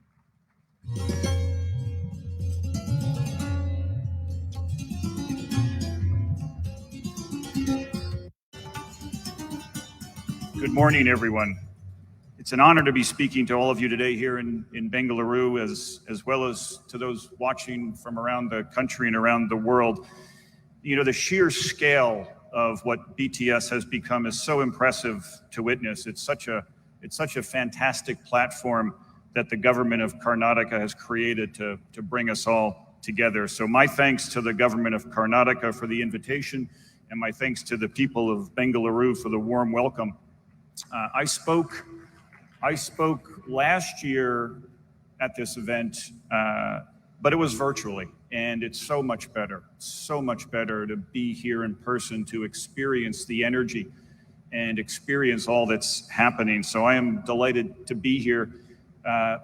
Good morning, everyone. It's an honor to be speaking to all of you today here in Bengaluru, as well as to those watching from around the country and around the world. You know, the sheer scale of what BTS has become is so impressive to witness. It's such a fantastic platform that the government of Karnataka has created to bring us all together. So my thanks to the government of Karnataka for the invitation, and my thanks to the people of Bengaluru for the warm welcome. I spoke last year at this event, but it was virtually, and it's so much better to be here in person, to experience the energy and experience all that's happening. So I am delighted to be here,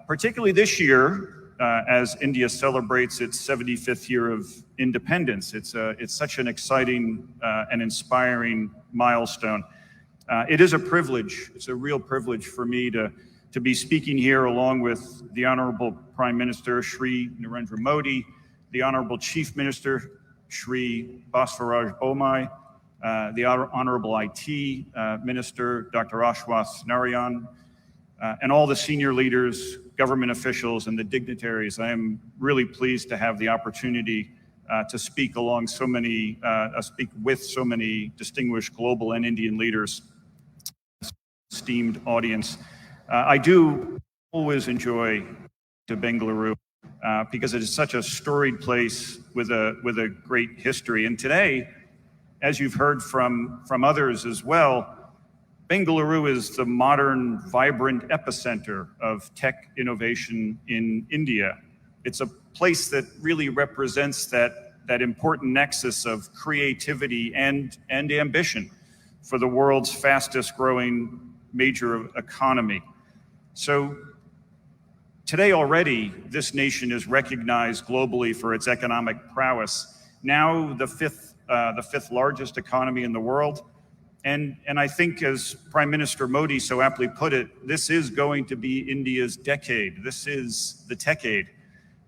particularly this year, as India celebrates its 75th year of independence. It's such an exciting and inspiring milestone. It is a privilege. It's a real privilege for me to be speaking here along with the Honorable Prime Minister, Shri Narendra Modi, the Honorable Chief Minister, Shri Basvaraj Bomai, the Honorable IT Minister, Dr. Ashwath Narayan, and all the senior leaders, government officials, and the dignitaries. I am really pleased to have the opportunity to speak with so many distinguished global and Indian leaders. Esteemed audience, I do always enjoy to Bengaluru because it is such a storied place with a great history. And today, as you've heard from others as well, Bengaluru is the modern, vibrant epicenter of tech innovation in India. It's a place that really represents that important nexus of creativity and ambition for the world's fastest growing major economy. So today already, this nation is recognized globally for its economic prowess. Now the fifth largest economy in the world. And I think, as Prime Minister Modi so aptly put it, this is going to be India's decade. This is the techade.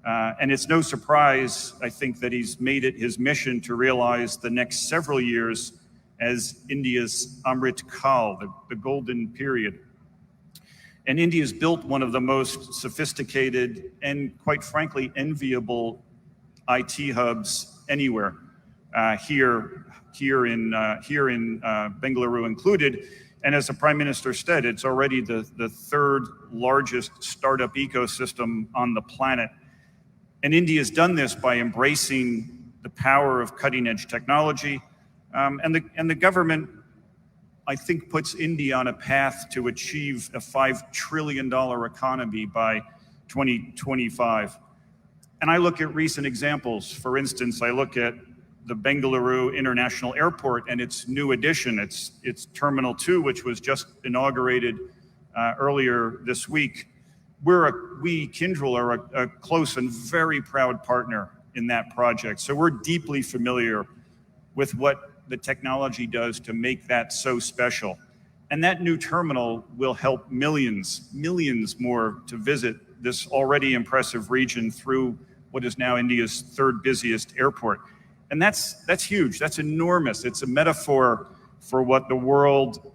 And it's no surprise, I think, that he's made it his mission to realize the next several years as India's Amrit Kal, the golden period. And India's built one of the most sophisticated and, quite frankly, enviable IT hubs anywhere, here in Bengaluru included. And as the Prime Minister said, it's already the third largest startup ecosystem on the planet. And India's done this by embracing the power of cutting-edge technology. And the government, I think, puts India on a path to achieve a $5 trillion economy by 2025. And I look at recent examples. For instance, I look at the Bengaluru International Airport and its new addition, its Terminal 2, which was just inaugurated earlier this week. We, Kyndryl, are a close and very proud partner in that project. So we're deeply familiar with what the technology does to make that so special. And that new terminal will help millions more to visit this already impressive region through what is now India's third busiest airport. And that's huge, that's enormous. It's a metaphor for what the world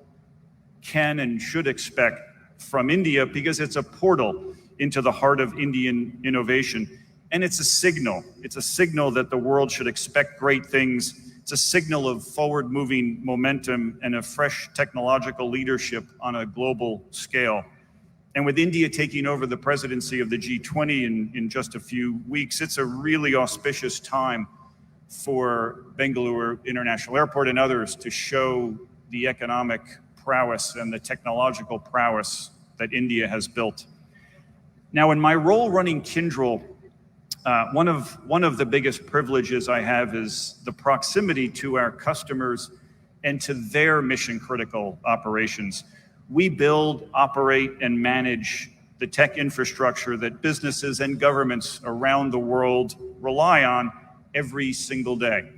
can and should expect from India, because it's a portal into the heart of Indian innovation. And it's a signal that the world should expect great things. It's a signal of forward-moving momentum and a fresh technological leadership on a global scale. And with India taking over the presidency of the G20 in just a few weeks, it's a really auspicious time for Bengaluru International Airport and others to show the economic prowess and the technological prowess that India has built. Now, in my role running Kyndryl, one of the biggest privileges I have is the proximity to our customers and to their mission critical operations. We build, operate, and manage the tech infrastructure that businesses and governments around the world rely on every single day.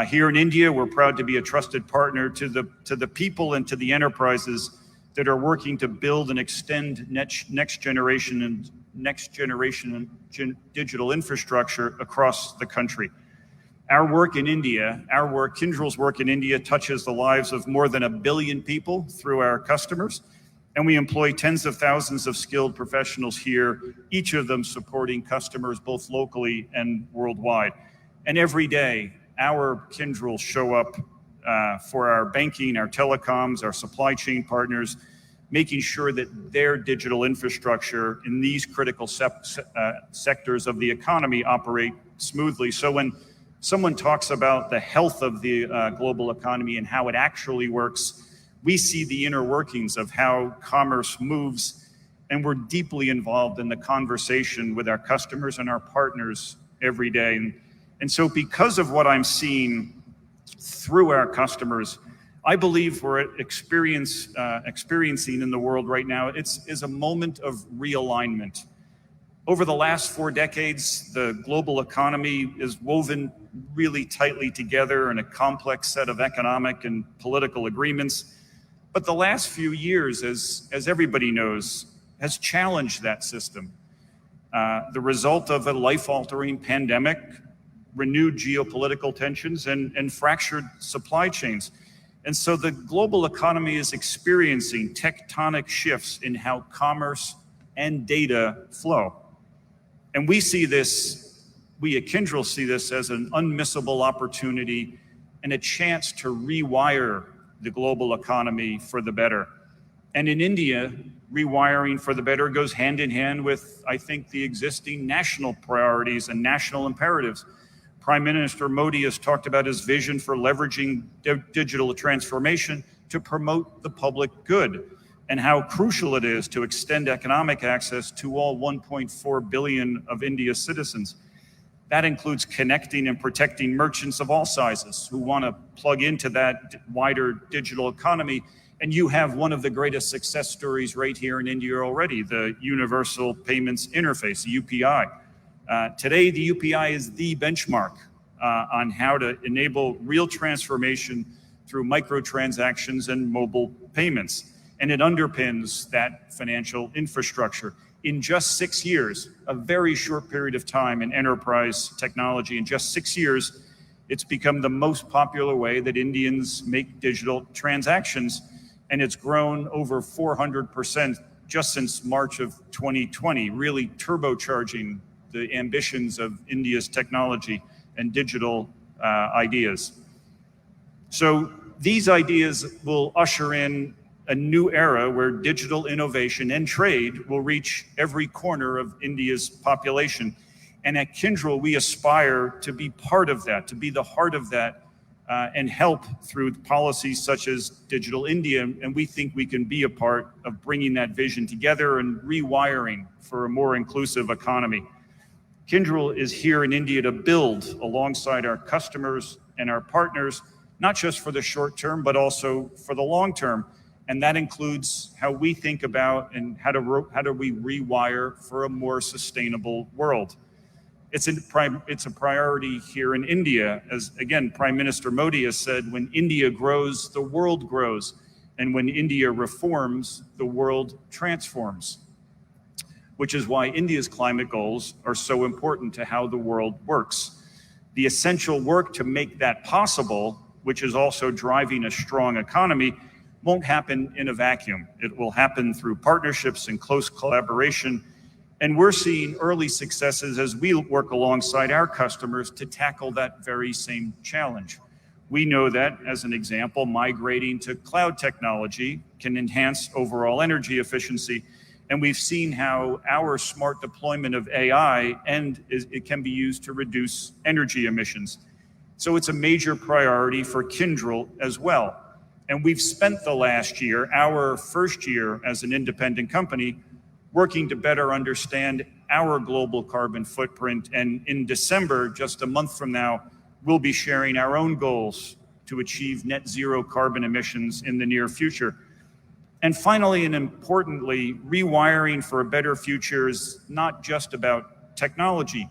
Here in India, we're proud to be a trusted partner to the people and to the enterprises that are working to build and extend next generation digital infrastructure across the country. Our work in India, Kyndryl's work in India touches the lives of more than 1 billion people through our customers, and we employ tens of thousands of skilled professionals here, each of them supporting customers both locally and worldwide. And every day, our Kyndryl show up for our banking, our telecoms, our supply chain partners, making sure that their digital infrastructure in these critical sectors of the economy operate smoothly. So when someone talks about the health of the global economy and how it actually works, we see the inner workings of how commerce moves, and we're deeply involved in the conversation with our customers and our partners every day. And so because of what I'm seeing through our customers, I believe we're experiencing in the world right now is a moment of realignment. Over the last 4 decades, the global economy is woven really tightly together in a complex set of economic and political agreements. But the last few years, as everybody knows, has challenged that system. The result of a life-altering pandemic, renewed geopolitical tensions, and fractured supply chains. And so the global economy is experiencing tectonic shifts in how commerce and data flow. And we see this, we at Kyndryl see this as an unmissable opportunity and a chance to rewire the global economy for the better. And in India, rewiring for the better goes hand in hand with, I think, the existing national priorities and national imperatives. Prime Minister Modi has talked about his vision for leveraging digital transformation to promote the public good, and how crucial it is to extend economic access to all 1.4 billion of India's citizens. That includes connecting and protecting merchants of all sizes who want to plug into that wider digital economy. And you have one of the greatest success stories right here in India already, the Universal Payments Interface, UPI. Today, the UPI is the benchmark on how to enable real transformation through microtransactions and mobile payments. And it underpins that financial infrastructure. In just 6 years, a very short period of time in enterprise technology, in just 6 years, it's become the most popular way that Indians make digital transactions. And it's grown over 400% just since March of 2020, really turbocharging the ambitions of India's technology and digital ideas. So these ideas will usher in a new era where digital innovation and trade will reach every corner of India's population. And at Kyndryl, we aspire to be part of that, to be the heart of that, and help through policies such as Digital India. And we think we can be a part of bringing that vision together and rewiring for a more inclusive economy. Kyndryl is here in India to build alongside our customers and our partners, not just for the short term, but also for the long term. And that includes how we think about and how do we rewire for a more sustainable world. It's a priority here in India. As again, Prime Minister Modi has said, when India grows, the world grows. And when India reforms, the world transforms. Which is why India's climate goals are so important to how the world works. The essential work to make that possible, which is also driving a strong economy, won't happen in a vacuum. It will happen through partnerships and close collaboration. And we're seeing early successes as we work alongside our customers to tackle that very same challenge. We know that, as an example, migrating to cloud technology can enhance overall energy efficiency. And we've seen how our smart deployment of AI it can be used to reduce energy emissions. So it's a major priority for Kyndryl as well. And we've spent the last year, our first year as an independent company, working to better understand our global carbon footprint. And in December, just a month from now, we'll be sharing our own goals to achieve net zero carbon emissions in the near future. And finally, and importantly, rewiring for a better future is not just about technology.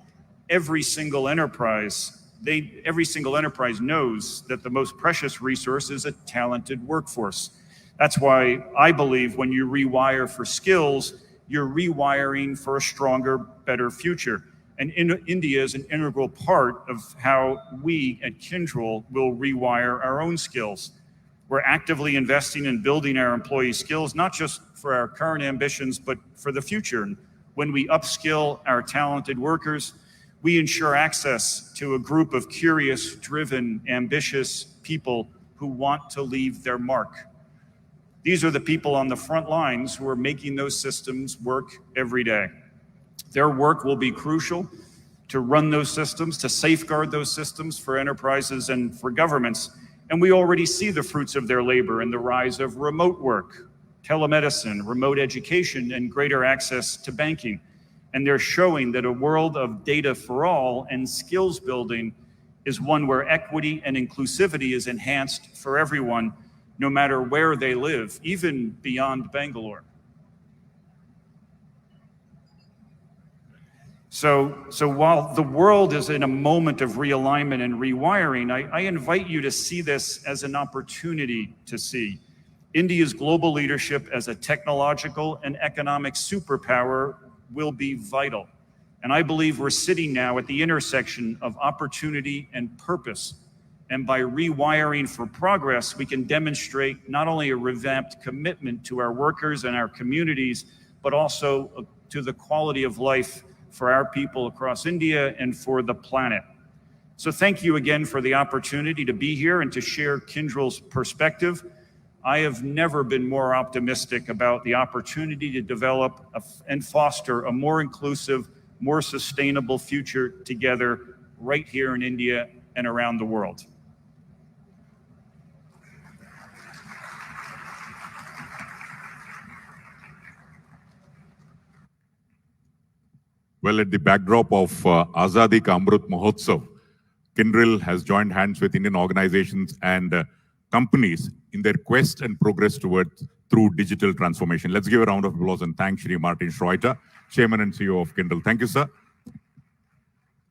Every single enterprise knows that the most precious resource is a talented workforce. That's why I believe when you rewire for skills, you're rewiring for a stronger, better future. And India is an integral part of how we at Kyndryl will rewire our own skills. We're actively investing in building our employee skills, not just for our current ambitions, but for the future. And when we upskill our talented workers, we ensure access to a group of curious, driven, ambitious people who want to leave their mark. These are the people on the front lines who are making those systems work every day. Their work will be crucial to run those systems, to safeguard those systems for enterprises and for governments. And we already see the fruits of their labor in the rise of remote work, telemedicine, remote education, and greater access to banking. And they're showing that a world of data for all and skills building is one where equity and inclusivity is enhanced for everyone, no matter where they live, even beyond Bangalore. So while the world is in a moment of realignment and rewiring, I invite you to see this as an opportunity to see India's global leadership as a technological and economic superpower will be vital. And I believe we're sitting now at the intersection of opportunity and purpose. And by rewiring for progress, we can demonstrate not only a revamped commitment to our workers and our communities, but also to the quality of life for our people across India and for the planet. So thank you again for the opportunity to be here and to share Kyndryl's perspective. I have never been more optimistic about the opportunity to develop and foster a more inclusive, more sustainable future together right here in India and around the world. Well, at the backdrop of Azadi Ka Amrit Mahotsav, Kyndryl has joined hands with Indian organizations and companies in their quest and progress through digital transformation. Let's give a round of applause and thank Shri Martin Schroeter, Chairman and CEO of Kyndryl. Thank you, sir.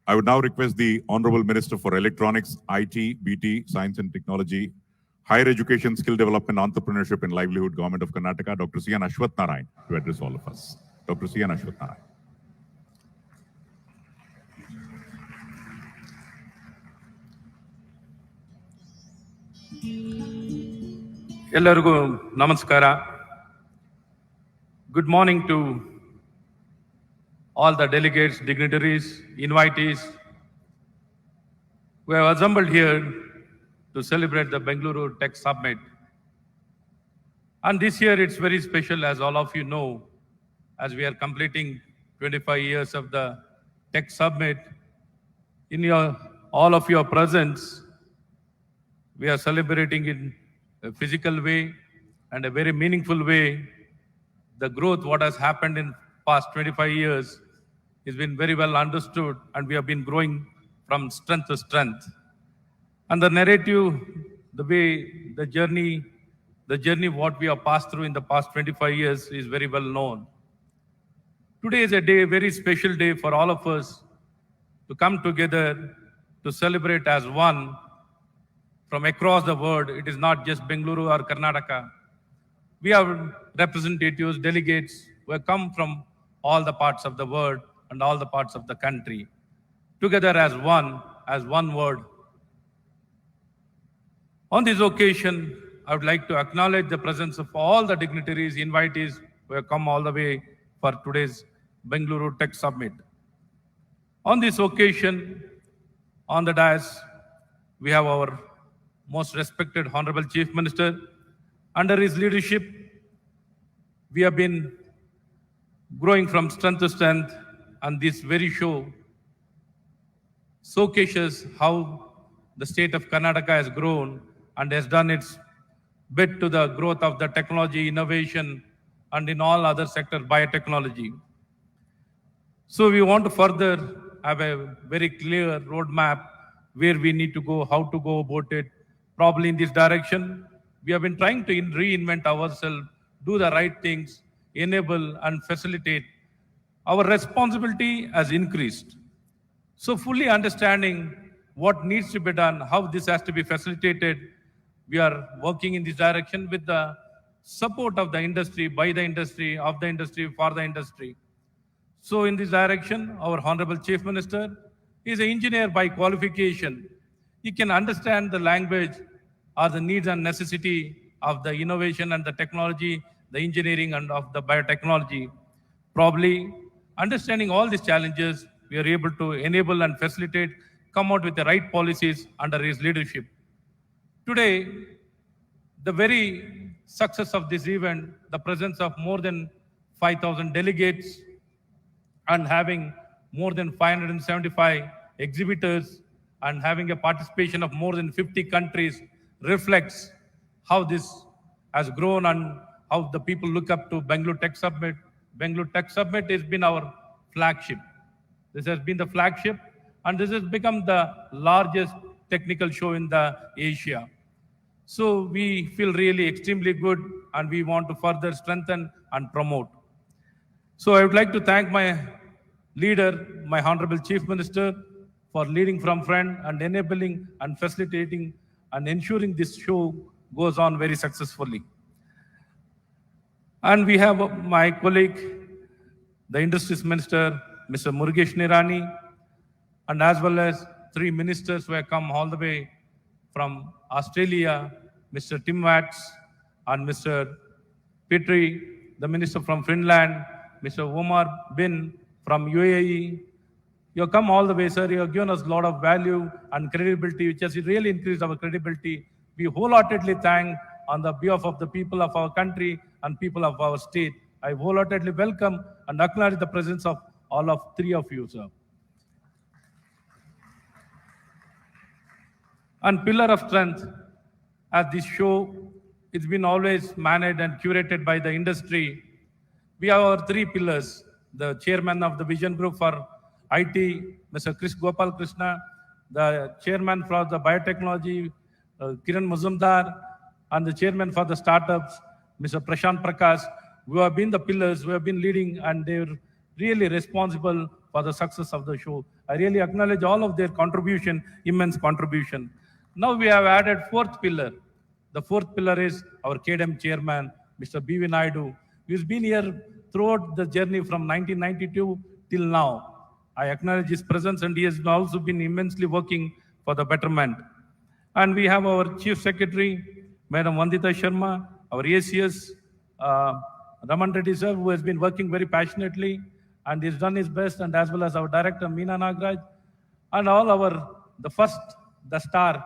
I would now request the Honorable Minister for Electronics, IT, BT, Science and Technology, Higher Education, Skill Development, Entrepreneurship and Livelihood, Government of Karnataka, Dr. C. N. Ashwath Narayan, to address all of us. Dr. C. N. Ashwath Narayan. ಎಲ್ಲರಿಗೂ ನಮಸ್ಕಾರ. Good morning to all the delegates, dignitaries, invitees who have assembled here to celebrate the Bengaluru Tech Summit. And this year it's very special, as all of you know, as we are completing 25 years of the Tech Summit. In all of your presence, we are celebrating in a physical way and a very meaningful way the growth what has happened in past 25 years has been very well understood, and we have been growing from strength to strength. And the narrative, the way, the journey what we have passed through in the past 25 years is very well known. Today is a day, a very special day for all of us to come together to celebrate as one from across the world. It is not just Bengaluru or Karnataka. We have representatives, delegates who have come from all the parts of the world and all the parts of the country, together as one word. On this occasion, I would like to acknowledge the presence of all the dignitaries, invitees who have come all the way for today's Bengaluru Tech Summit. On this occasion, on the dais, we have our most respected Honorable Chief Minister. Under his leadership, we have been growing from strength to strength, and this very show showcases how the state of Karnataka has grown and has done its bit to the growth of the technology, innovation, and in all other sectors, biotechnology. So we want to further have a very clear roadmap where we need to go, how to go about it, probably in this direction. We have been trying to reinvent ourselves, do the right things, enable and facilitate. Our responsibility has increased. So fully understanding what needs to be done, how this has to be facilitated, we are working in this direction with the support of the industry, by the industry, of the industry, for the industry. So in this direction, our Honorable Chief Minister is an engineer by qualification. He can understand the language or the needs and necessity of the innovation and the technology, the engineering and of the biotechnology. Probably understanding all these challenges, we are able to enable and facilitate, come out with the right policies under his leadership. Today, the very success of this event, the presence of more than 5,000 delegates and having more than 575 exhibitors and having a participation of more than 50 countries reflects how this has grown and how the people look up to Bangalore Tech Summit. Bangalore Tech Summit has been our flagship. This has been the flagship, and this has become the largest technical show in the Asia. So we feel really extremely good, and we want to further strengthen and promote. So I would like to thank my leader, my Honorable Chief Minister, for leading from front and enabling and facilitating and ensuring this show goes on very successfully. And we have my colleague, the Industries Minister, Mr. Murugesh Nirani, and as well as 3 ministers who have come all the way from Australia, Mr. Tim Watts and Mr. Petri, the minister from Finland, Mr. Omar Bin from UAE. You have come all the way, sir. You have given us a lot of value and credibility, which has really increased our credibility. We wholeheartedly thank on the behalf of the people of our country and people of our state. I wholeheartedly welcome and acknowledge the presence of all of 3 of you, sir. And pillar of strength, as this show, it's been always managed and curated by the industry. We have our 3 pillars. The chairman of the Vision Group for IT, Mr. Chris Gopal Krishna, the chairman for the biotechnology, Kiran Mazumdar, and the chairman for the startups, Mr. Prashant Prakash, who have been the pillars, who have been leading, and they're really responsible for the success of the show. I really acknowledge all of their contribution, immense contribution. Now we have added 4th pillar. The 4th pillar is our KDM chairman, Mr. B.V. Naidu, who's been here throughout the journey from 1992 till now. I acknowledge his presence, and he has also been immensely working for the betterment. And we have our Chief Secretary, Madam Vandita Sharma, our ACS, Raman Reddy sir, who has been working very passionately and he's done his best, and as well as our director, Meena Nagraj, and all the star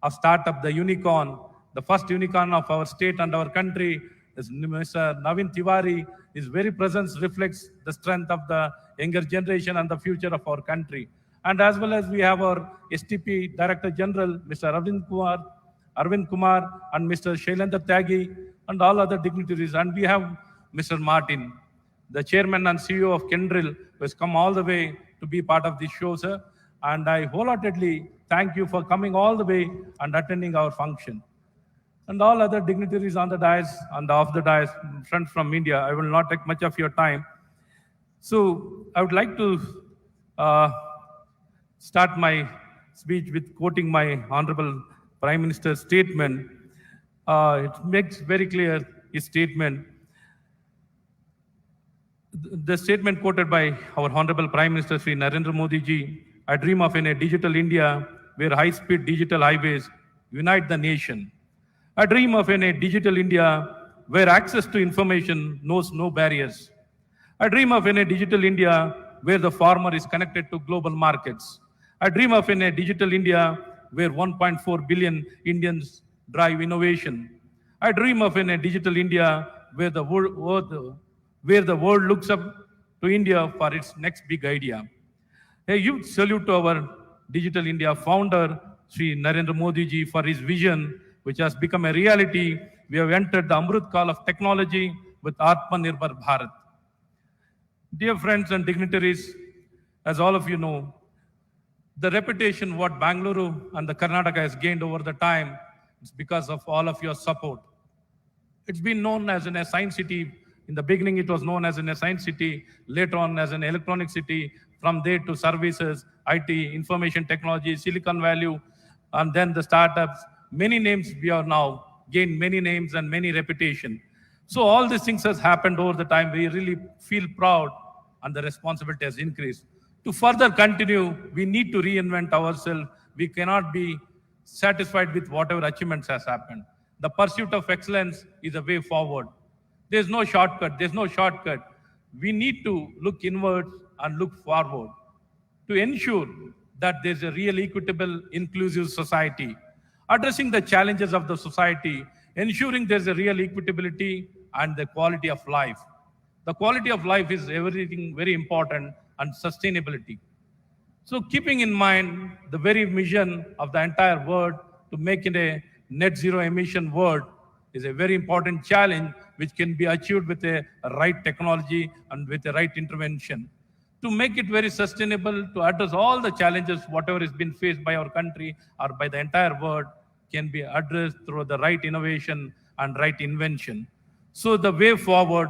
of startup, the unicorn, the first unicorn of our state and our country is Mr. Navin Tiwari. His very presence reflects the strength of the younger generation and the future of our country. And as well as we have our STP Director General, Mr. Arvind Kumar, and Mr. Shailendra Tyagi, and all other dignitaries. And we have Mr. Martin, the Chairman and CEO of Kendrill, who has come all the way to be part of this show, sir. And I wholeheartedly thank you for coming all the way and attending our function. And all other dignitaries on the dais and off the dais, friends from India, I will not take much of your time. So I would like to start my speech with quoting my Honorable Prime Minister's statement. It makes very clear his statement. The statement quoted by our Honorable Prime Minister Sri Narendra Modi ji, I dream of a digital India where high-speed digital highways unite the nation. I dream of a digital India where access to information knows no barriers. I dream of a digital India where the farmer is connected to global markets. I dream of a digital India where 1.4 billion Indians drive innovation. I dream of a digital India where the world looks up to India for its next big idea. A huge salute to our Digital India founder, Sri Narendra Modi ji, for his vision, which has become a reality. We have entered the Amrit Kal of technology with Atmanirbhar Bharat. Dear friends and dignitaries, as all of you know, The reputation what Bangalore and the Karnataka has gained over the time is because of all of your support. It's been known as a science city. In the beginning, it was known as a science city, later on as an electronic city, from there to services, IT, information technology, Silicon Valley, and then the startups. Many names we are now gained many names and many reputation. So all these things has happened over the time. We really feel proud and the responsibility has increased. To further continue, we need to reinvent ourselves. We cannot be satisfied with whatever achievements has happened. The pursuit of excellence is a way forward. There's no shortcut. There's no shortcut. We need to look inward and look forward to ensure that there's a real equitable, inclusive society, addressing the challenges of the society, ensuring there's a real equitability and the quality of life. The quality of life is everything very important, and sustainability. So keeping in mind the very vision of the entire world to make it a net zero emission world is a very important challenge which can be achieved with a right technology and with the right intervention. To make it very sustainable, to address all the challenges, whatever has been faced by our country or by the entire world, can be addressed through the right innovation and right invention. So the way forward,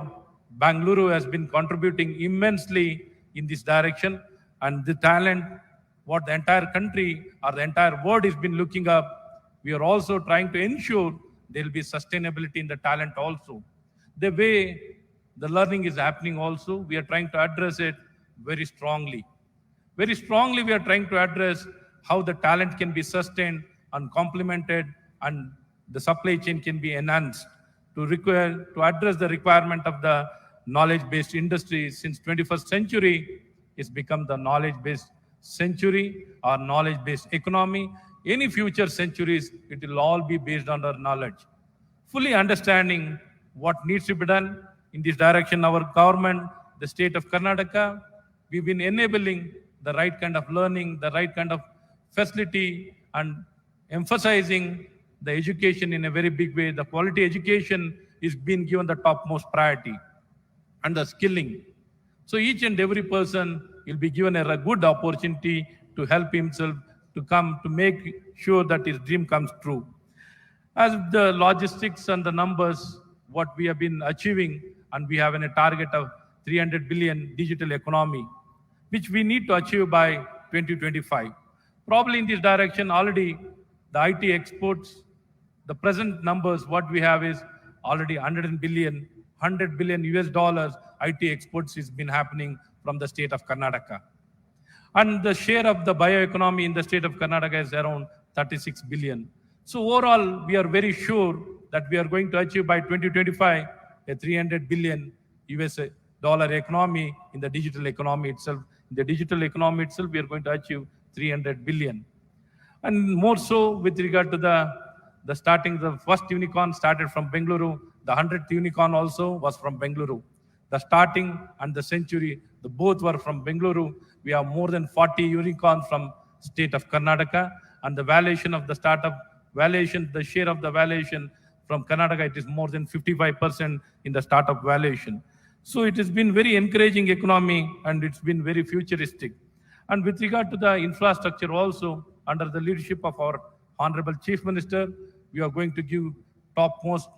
Bangalore has been contributing immensely in this direction, and the talent, what the entire country or the entire world has been looking up, we are also trying to ensure there will be sustainability in the talent also. The way the learning is happening also, we are trying to address it very strongly. Very strongly, we are trying to address how the talent can be sustained and complemented, and the supply chain can be enhanced to address the requirement of the knowledge-based industry. Since 21st century, it's become the knowledge-based century or knowledge-based economy. Any future centuries, it will all be based on our knowledge. Fully understanding what needs to be done in this direction, our government, the state of Karnataka, we've been enabling the right kind of learning, the right kind of facility, and emphasizing the education in a very big way. The quality education is being given the topmost priority, and the skilling. So each and every person will be given a good opportunity to help himself to come to make sure that his dream comes true. As the logistics and the numbers, what we have been achieving, and we have a target of 300 billion digital economy, which we need to achieve by 2025. Probably in this direction already, the IT exports, the present numbers, what we have is already 100 billion US dollars IT exports has been happening from the state of Karnataka. And the share of the bioeconomy in the state of Karnataka is around 36 billion. So overall, we are very sure that we are going to achieve by 2025 a 300 billion US dollar economy in the digital economy itself. In the digital economy itself, we are going to achieve 300 billion. And more so with regard to the starting, the first unicorn started from Bengaluru. The 100th unicorn also was from Bengaluru. The starting and the century, the both were from Bengaluru. We have more than 40 unicorns from state of Karnataka, and the valuation of the startup valuation, the share of the valuation from Karnataka, it is more than 55% in the startup valuation. So it has been very encouraging economy, and it's been very futuristic. And with regard to the infrastructure also, under the leadership of our Honorable Chief Minister, we are going to give topmost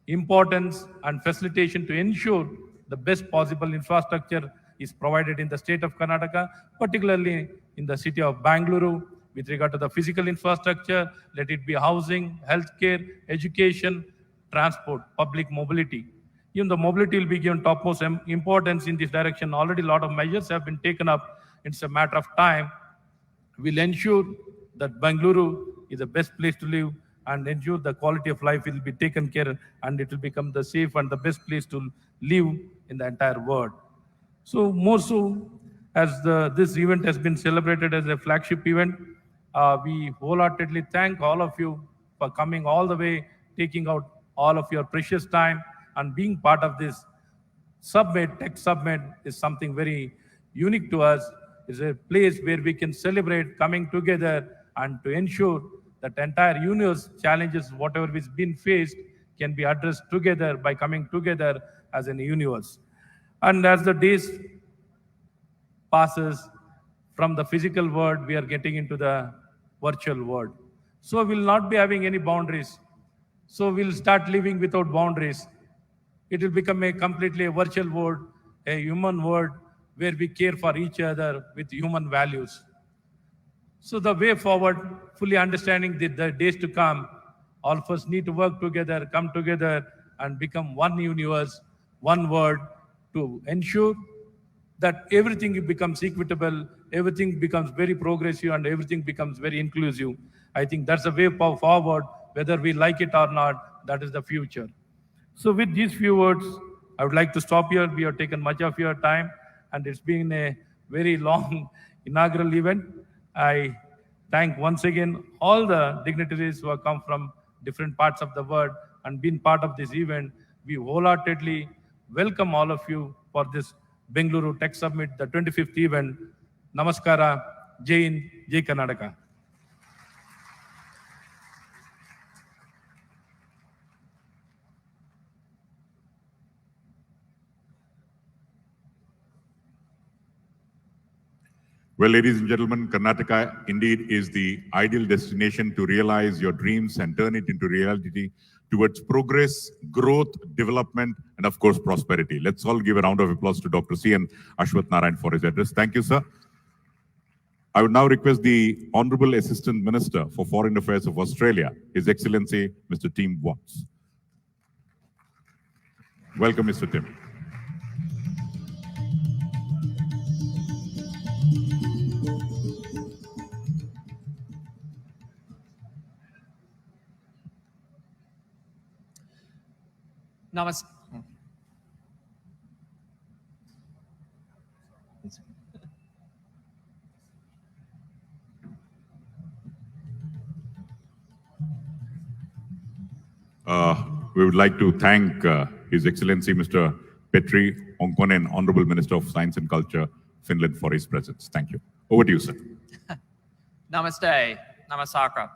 importance and facilitation to ensure the best possible infrastructure is provided in the state of Karnataka, particularly in the city of Bangalore, with regard to the physical infrastructure, let it be housing, healthcare, education, transport, public mobility. Even the mobility will be given topmost importance in this direction. Already a lot of measures have been taken up. It's a matter of time. We'll ensure that Bangalore is the best place to live and ensure the quality of life will be taken care, and it will become the safe and the best place to live in the entire world. So more so, as this event has been celebrated as a flagship event, we wholeheartedly thank all of you for coming all the way, taking out all of your precious time and being part of this summit. Tech Summit is something very unique to us. It's a place where we can celebrate coming together and to ensure that entire universe challenges, whatever is being faced, can be addressed together by coming together as a universe. And as the days passes, From the physical world, we are getting into the virtual world. So we'll not be having any boundaries. So we'll start living without boundaries. It will become a completely virtual world, a human world where we care for each other with human values. So the way forward, fully understanding the days to come, all of us need to work together, come together, and become one universe, one world, to ensure that everything becomes equitable, everything becomes very progressive, and everything becomes very inclusive. I think that's the way forward, whether we like it or not, that is the future. So with these few words, I would like to stop here. We have taken much of your time, and it's been a very long inaugural event. I thank once again all the dignitaries who have come from different parts of the world and been part of this event. We wholeheartedly welcome all of you for this Bengaluru Tech Summit, the 25th event. Namaskara, Jai Hind, Jai Karnataka. Well, ladies and gentlemen, Karnataka indeed is the ideal destination to realize your dreams and turn it into reality towards progress, growth, development, and of course, prosperity. Let's all give a round of applause to Dr. C.N. Ashwath Narayan for his address. Thank you, sir. I would now request the Honorable Assistant Minister for Foreign Affairs of Australia, His Excellency, Mr. Tim Watts. Welcome, Mr. Tim. Namaste. We would like to thank His Excellency Mr. Petri Onkonen, Honorable Minister of Science and Culture, Finland, for his presence. Thank you. Over to you, sir. Namaste. Namasakra.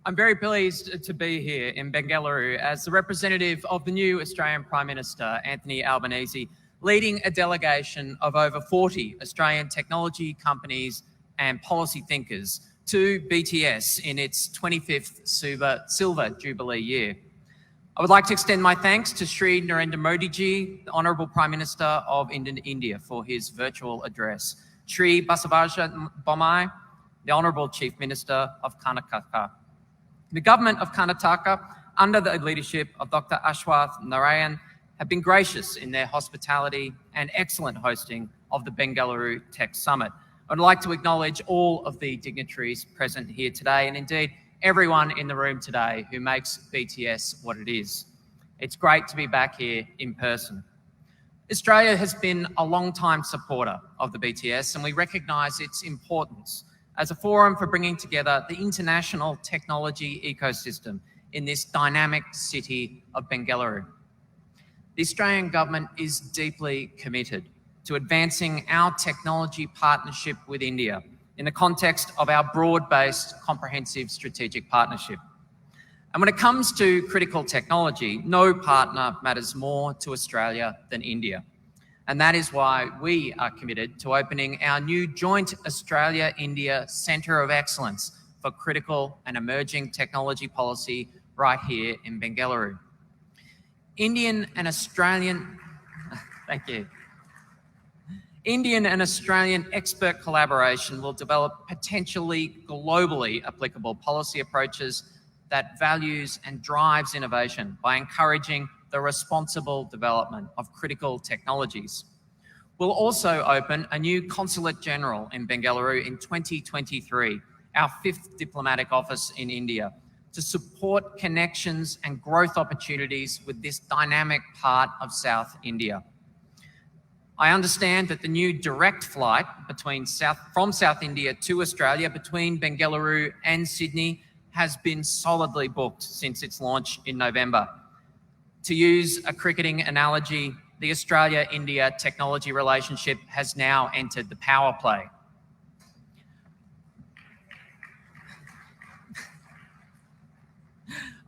I'm very pleased to be here in Bengaluru as the representative of the new Australian Prime Minister, Anthony Albanese, leading a delegation of over 40 Australian technology companies and policy thinkers to BTS in its 25th Silver Jubilee year. I would like to extend my thanks to Shri Narendra Modi ji, the Honourable Prime Minister of India, for his virtual address, Shri Basavaja Bommai, the Honourable Chief Minister of Karnataka. The government of Karnataka, under the leadership of Dr. Ashwath Narayan, have been gracious in their hospitality and excellent hosting of the Bengaluru Tech Summit. I'd like to acknowledge all of the dignitaries present here today, and indeed everyone in the room today who makes BTS what it is. It's great to be back here in person. Australia has been a long-time supporter of the BTS, and we recognise its importance as a forum for bringing together the international technology ecosystem in this dynamic city of Bengaluru. The Australian government is deeply committed to advancing our technology partnership with India in the context of our broad-based comprehensive strategic partnership. And when it comes to critical technology, no partner matters more to Australia than India. And that is why we are committed to opening our new joint Australia-India Centre of Excellence for Critical and Emerging Technology Policy right here in Bengaluru. Indian and Australian expert collaboration will develop potentially globally applicable policy approaches that values and drives innovation by encouraging the responsible development of critical technologies. We'll also open a new Consulate General in Bengaluru in 2023, our 5th diplomatic office in India, to support connections and growth opportunities with this dynamic part of South India. I understand that the new direct flight from South India to Australia between Bengaluru and Sydney has been solidly booked since its launch in November. To use a cricketing analogy, the Australia-India technology relationship has now entered the power play.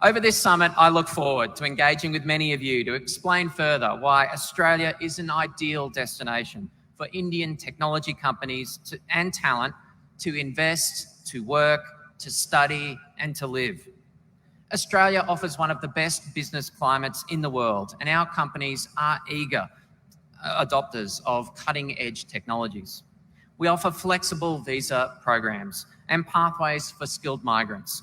Over this summit, I look forward to engaging with many of you to explain further why Australia is an ideal destination for Indian technology companies and talent to invest, to work, to study, and to live. Australia offers one of the best business climates in the world, and our companies are eager adopters of cutting-edge technologies. We offer flexible visa programs and pathways for skilled migrants.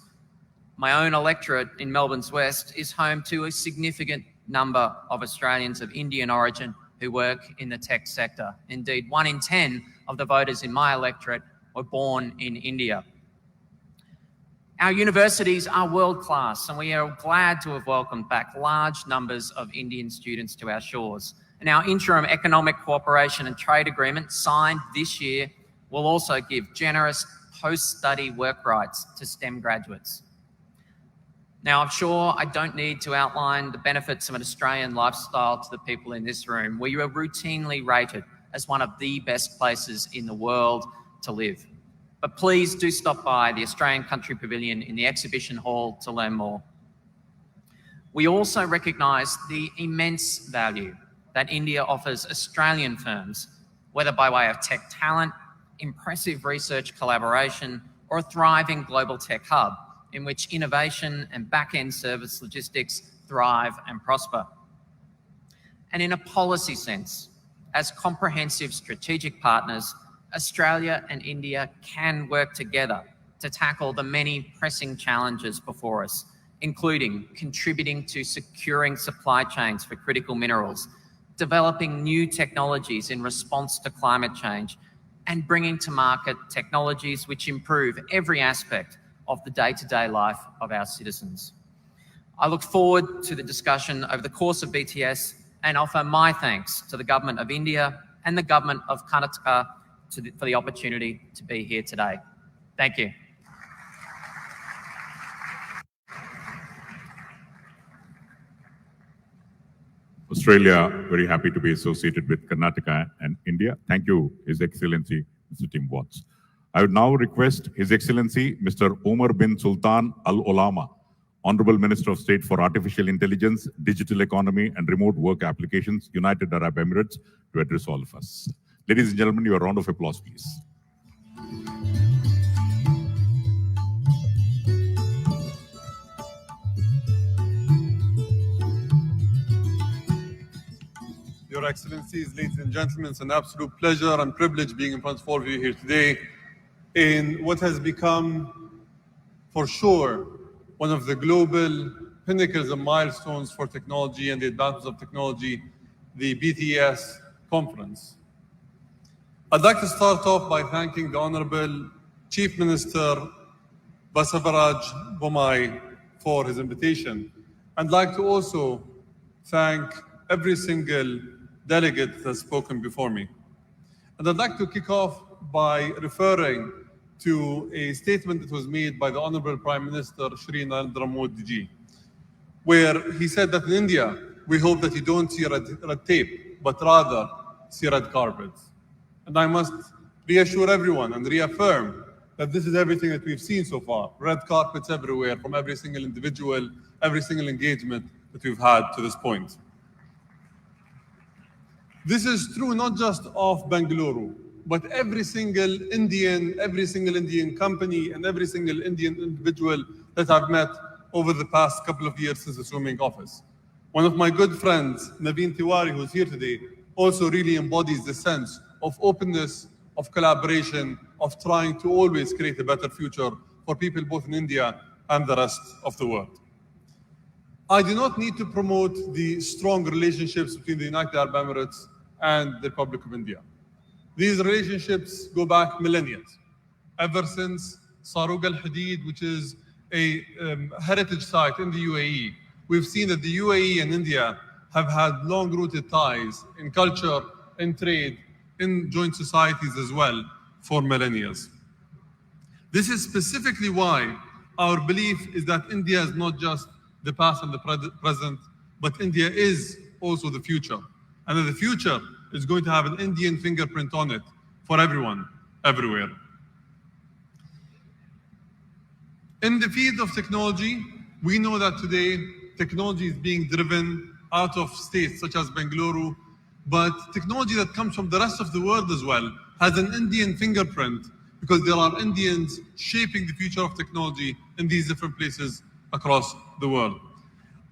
My own electorate in Melbourne's West is home to a significant number of Australians of Indian origin who work in the tech sector. Indeed, 1 in 10 of the voters in my electorate were born in India. Our universities are world-class, and we are glad to have welcomed back large numbers of Indian students to our shores. And our interim economic cooperation and trade agreement signed this year will also give generous post-study work rights to STEM graduates. Now, I'm sure I don't need to outline the benefits of an Australian lifestyle to the people in this room. We are routinely rated as one of the best places in the world to live. But please do stop by the Australian Country Pavilion in the exhibition hall to learn more. We also recognise the immense value that India offers Australian firms, whether by way of tech talent, impressive research collaboration, or a thriving global tech hub in which innovation and back-end service logistics thrive and prosper. And in a policy sense, as comprehensive strategic partners, Australia and India can work together to tackle the many pressing challenges before us, including contributing to securing supply chains for critical minerals, developing new technologies in response to climate change, and bringing to market technologies which improve every aspect of the day-to-day life of our citizens. I look forward to the discussion over the course of BTS and offer my thanks to the Government of India and the Government of Karnataka for the opportunity to be here today. Thank you. Australia, very happy to be associated with Karnataka and India. Thank you, His Excellency, Mr. Tim Watts. I would now request His Excellency, Mr. Omar bin Sultan Al Olama, Honorable Minister of State for Artificial Intelligence, Digital Economy and Remote Work Applications, United Arab Emirates, to address all of us. Ladies and gentlemen, your round of applause, please. Your Excellencies, ladies and gentlemen, it's an absolute pleasure and privilege being in front of all of you here today in what has become, for sure, one of the global pinnacles and milestones for technology and the advances of technology, the BTS conference. I'd like to start off by thanking the Honorable Chief Minister Basavaraj Bommai for his invitation. I'd like to also thank every single delegate that has spoken before me. And I'd like to kick off by referring to a statement that was made by the Honorable Prime Minister Shri Narendra Modi ji, where he said that in India, we hope that you don't see red tape, but rather see red carpets. And I must reassure everyone and reaffirm that this is everything that we've seen so far. Red carpets everywhere from every single individual, every single engagement that we've had to this point. This is true not just of Bengaluru, but every single Indian company and every single Indian individual that I've met over the past couple of years since assuming office. One of my good friends, Naveen Tiwari, who's here today, also really embodies the sense of openness, of collaboration, of trying to always create a better future for people both in India and the rest of the world. I do not need to promote the strong relationships between the United Arab Emirates and the Republic of India. These relationships go back millennia, ever since Saruq al-Hadid, which is a heritage site in the UAE. We've seen that the UAE and India have had long-rooted ties in culture, in trade, in joint societies as well for millennia. This is specifically why our belief is that India is not just the past and the present, but India is also the future. And that the future is going to have an Indian fingerprint on it for everyone, everywhere. In the field of technology, We know that today technology is being driven out of states such as Bengaluru, but technology that comes from the rest of the world as well has an Indian fingerprint because there are Indians shaping the future of technology in these different places across the world.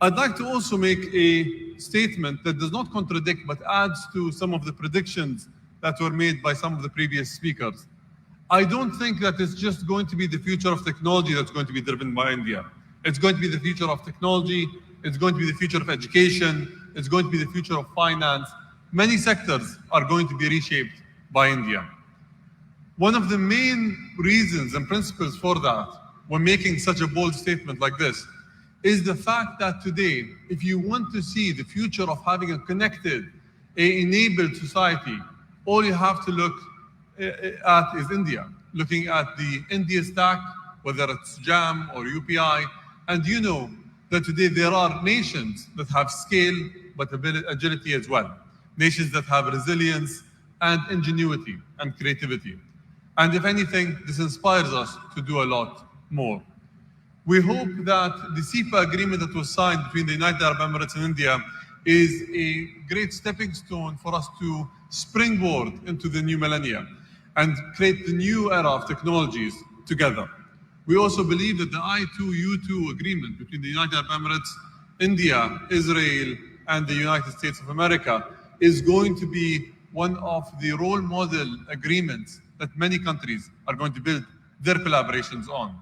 I'd like to also make a statement that does not contradict but adds to some of the predictions that were made by some of the previous speakers. I don't think that it's just going to be the future of technology that's going to be driven by India. It's going to be the future of technology, it's going to be the future of education, it's going to be the future of finance. Many sectors are going to be reshaped by India. One of the main reasons and principles for that, when making such a bold statement like this, is the fact that today, if you want to see the future of having a connected, enabled society, all you have to look at is India. Looking at the India stack, whether it's JAM or UPI, and you know that today there are nations that have scale but agility as well. Nations that have resilience and ingenuity and creativity. And if anything, this inspires us to do a lot more. We hope that the CEPA agreement that was signed between the United Arab Emirates and India is a great stepping stone for us to springboard into the new millennia and create the new era of technologies together. We also believe that the I2U2 agreement between the United Arab Emirates, India, Israel, and the United States of America is going to be one of the role model agreements that many countries are going to build their collaborations on.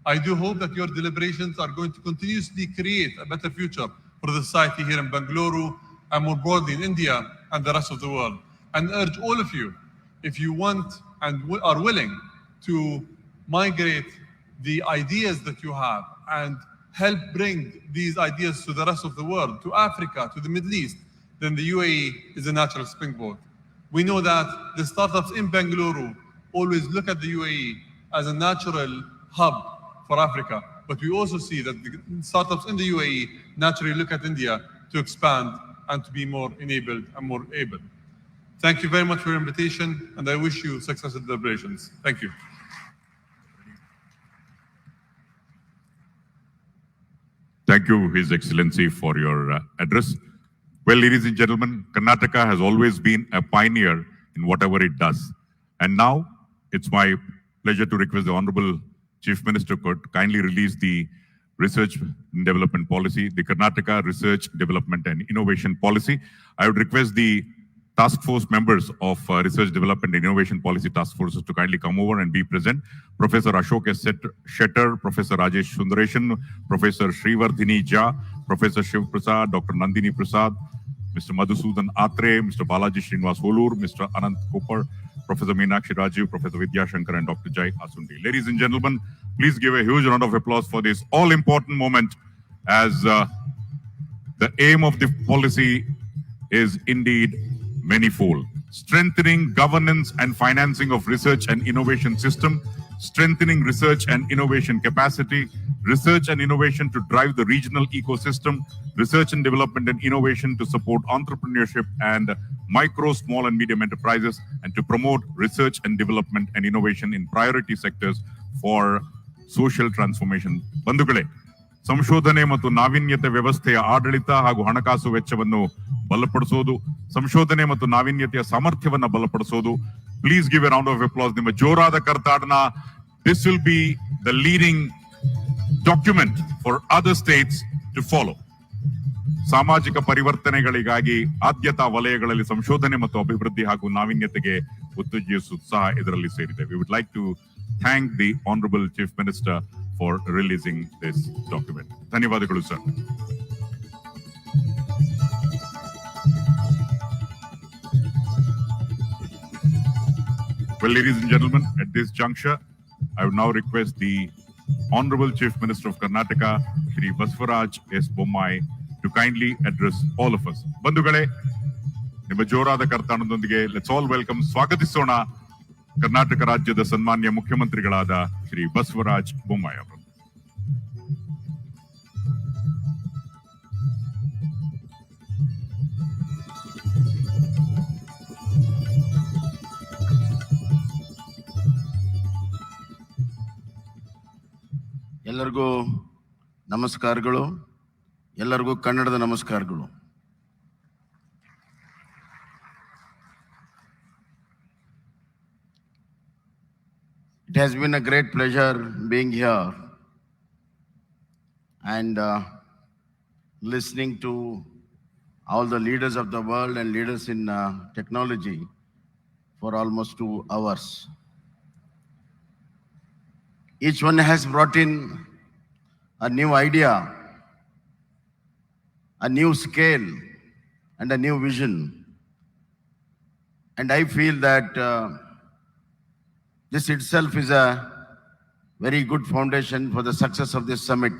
I do hope that your deliberations are going to continuously create a better future for the society here in Bengaluru and more broadly in India and the rest of the world. And urge all of you, if you want and are willing to migrate the ideas that you have and help bring these ideas to the rest of the world, to Africa, to the Middle East, then the UAE is a natural springboard. We know that the startups in Bengaluru always look at the UAE as a natural hub for Africa, but we also see that the startups in the UAE naturally look at India to expand and to be more enabled and more able. Thank you very much for your invitation, and I wish you successful deliberations. Thank you. Thank you, His Excellency, for your address. Well, ladies and gentlemen, Karnataka has always been a pioneer in whatever it does. And now it's my pleasure to request the Honorable Chief Minister could kindly release the Research and Development Policy, the Karnataka Research, Development and Innovation Policy. I would request the task force members of Research, Development and Innovation Policy task forces to kindly come over and be present. Professor Ashok S. Shetter, Professor Rajesh Sundaresan, Professor Srivardhini Jha, Professor Shiv Prasad, Dr. Nandini Prasad, Mr. Madhusudan Atre, Mr. Balaji Srinivas Holur, Mr. Anant Kopar, Professor Meenakshi Rajiv, Professor Vidya Shankar, and Dr. Jai Asundi. Ladies and gentlemen, please give a huge round of applause for this all-important moment, as the aim of the policy is indeed manifold. Strengthening governance and financing of research and innovation system, strengthening research and innovation capacity, research and innovation to drive the regional ecosystem, research and development and innovation to support entrepreneurship and micro, small and medium enterprises, and to promote research and development and innovation in priority sectors for social transformation. ಬಂಧುಗಳೇ, ಸಂಶೋಧನೆ ಮತ್ತು ನಾವೀನ್ಯತೆ ವ್ಯವಸ್ಥೆಯ ಆಡಳಿತ ಹಾಗೂ ಹಣಕಾಸು ವೆಚ್ಚವನ್ನು ಬಲಪಡಿಸೋದು, ಸಂಶೋಧನೆ ಮತ್ತು ನಾವೀನ್ಯತೆಯ ಸಾಮರ್ಥ್ಯವನ್ನು ಬಲಪಡಿಸೋದು. Please give a round of applause. ನಿಮ್ಮ ಜೋರಾದ ಕರ್ತಾಡನ. This will be the leading document for other states to follow. ಸಾಮಾಜಿಕ ಪರಿವರ್ತನೆಗಳಿಗಾಗಿ ಆದ್ಯತಾ ವಲಯಗಳಲ್ಲಿ ಸಂಶೋಧನೆ ಮತ್ತು ಅಭಿವೃದ್ಧಿ ಹಾಗೂ ನಾವೀನ್ಯತೆಗೆ ಉತ್ತೇಜಿಸುವ ಉತ್ಸಾಹ ಇದರಲ್ಲಿ ಸೇರಿದೆ. We would like to thank the Honorable Chief Minister for releasing this document. ಧನ್ಯವಾದಗಳು sir. Well, ladies and gentlemen, at this juncture, I would now request the Honorable Chief Minister of Karnataka, Shri Basvaraj S. Bommai, to kindly address all of us. ಬಂಧುಗಳೇ, ನಿಮ್ಮ ಜೋರಾದ ಕರ್ತಾಡನದೊಂದಿಗೆ let's all welcome, ಸ್ವಾಗತಿಸೋಣ Karnataka ರಾಜ್ಯದ ಸನ್ಮಾನ್ಯ ಮುಖ್ಯಮಂತ್ರಿಗಳಾದ ಶ್ರೀ ಬಸವರಾಜ ಬೊಮ್ಮಾಯಿ ಅವರು. ಎಲ್ಲರಿಗೂ ನಮಸ್ಕಾರಗಳು. ಎಲ್ಲರಿಗೂ ಕನ್ನಡದ ನಮಸ್ಕಾರಗಳು. It has been a great pleasure being here and listening to all the leaders of the world and leaders in technology for almost 2 hours. Each one has brought in a new idea, a new scale, and a new vision. And I feel that this itself is a very good foundation for the success of this summit.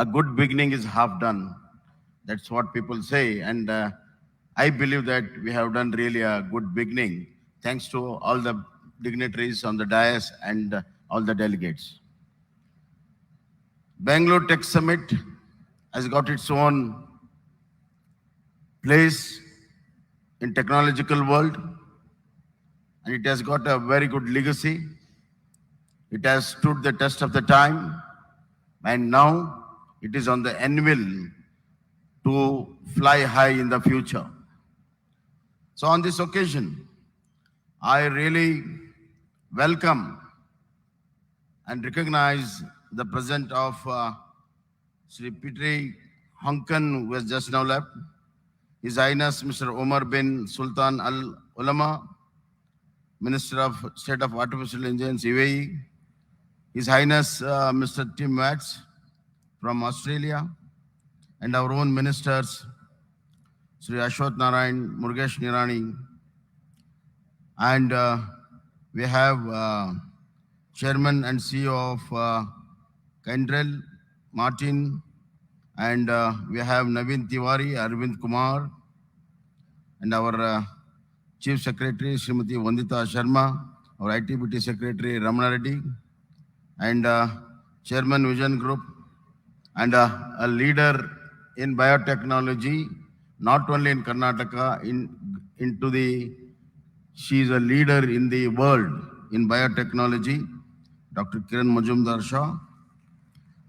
A good beginning is half done. That's what people say. And I believe that we have done really a good beginning, thanks to all the dignitaries on the dais and all the delegates. Bangalore Tech Summit has got its own place in technological world, and it has got a very good legacy. It has stood the test of the time, and now it is on the anvil to fly high in the future. So on this occasion, I really welcome and recognize the presence of Sri Petri Honkan, who has just now left, His Highness Mr. Omar bin Sultan Al Ulama, Minister of State of Artificial Intelligence, UAE, His Highness Mr. Tim Watts from Australia, and our own ministers, Sri Ashwath Narayan, Murugesh Nirani, and we have Chairman and CEO of Kyndryl, Martin, and we have Naveen Tiwari, Arvind Kumar, and our Chief Secretary, Srimati Vandita Sharma, our ITBT Secretary, Ramana Reddy, and Chairman Vision Group, and a leader in biotechnology, not only in Karnataka, she is a leader in the world in biotechnology, Dr. Kiran Majumdar Shah,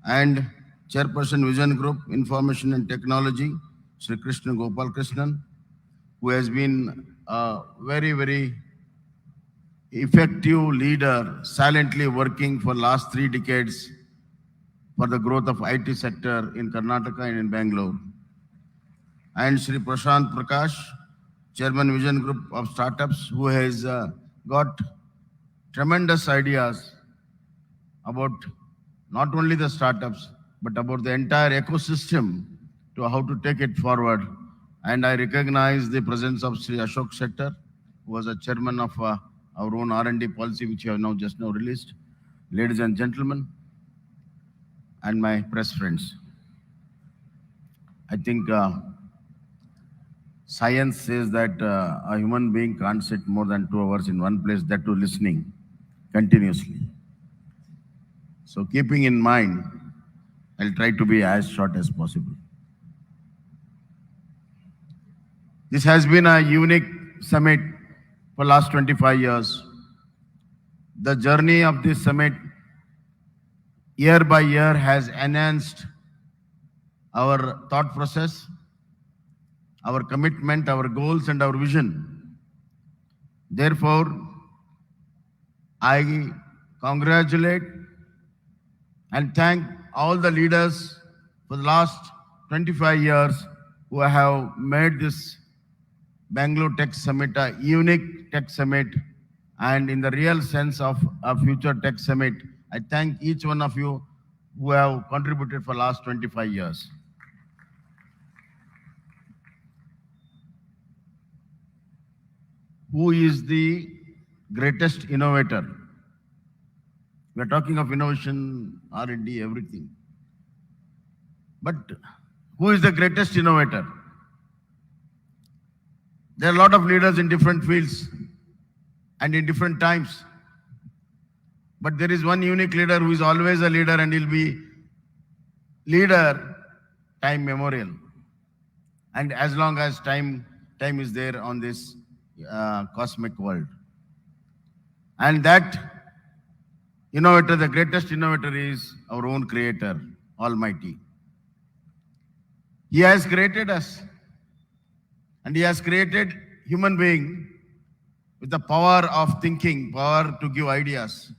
and Chairperson Vision Group, Information and Technology, Sri Krishna Gopal Krishnan, who has been a very, very effective leader, silently working for last 3 decades for the growth of IT sector in Karnataka and in Bangalore. And Sri Prashant Prakash, Chairman Vision Group of Startups, who has got tremendous ideas about not only the startups, but about the entire ecosystem to how to take it forward. And I recognize the presence of Sri Ashok Shettar, who was a chairman of our own R&D policy, which we have just now released. Ladies and gentlemen, and my press friends, I think science says that a human being can't sit more than 2 hours in one place, that too listening continuously. So keeping in mind, I'll try to be as short as possible. This has been a unique summit for last 25 years. The journey of this summit year by year has enhanced our thought process, our commitment, our goals, and our vision. Therefore, I congratulate and thank all the leaders for the last 25 years who have made this Bangalore Tech Summit a unique tech summit, and in the real sense of a future tech summit. I thank each one of you who have contributed for the last 25 years. Who is the greatest innovator? We are talking of innovation, R&D, everything. But who is the greatest innovator? There are a lot of leaders in different fields and in different times. But there is one unique leader who is always a leader, and he'll be leader time memorial. And as long as time is there on this cosmic world. And that innovator, the greatest innovator is our own Creator, Almighty. He has created us, and He has created human being with the power of thinking, power to give ideas.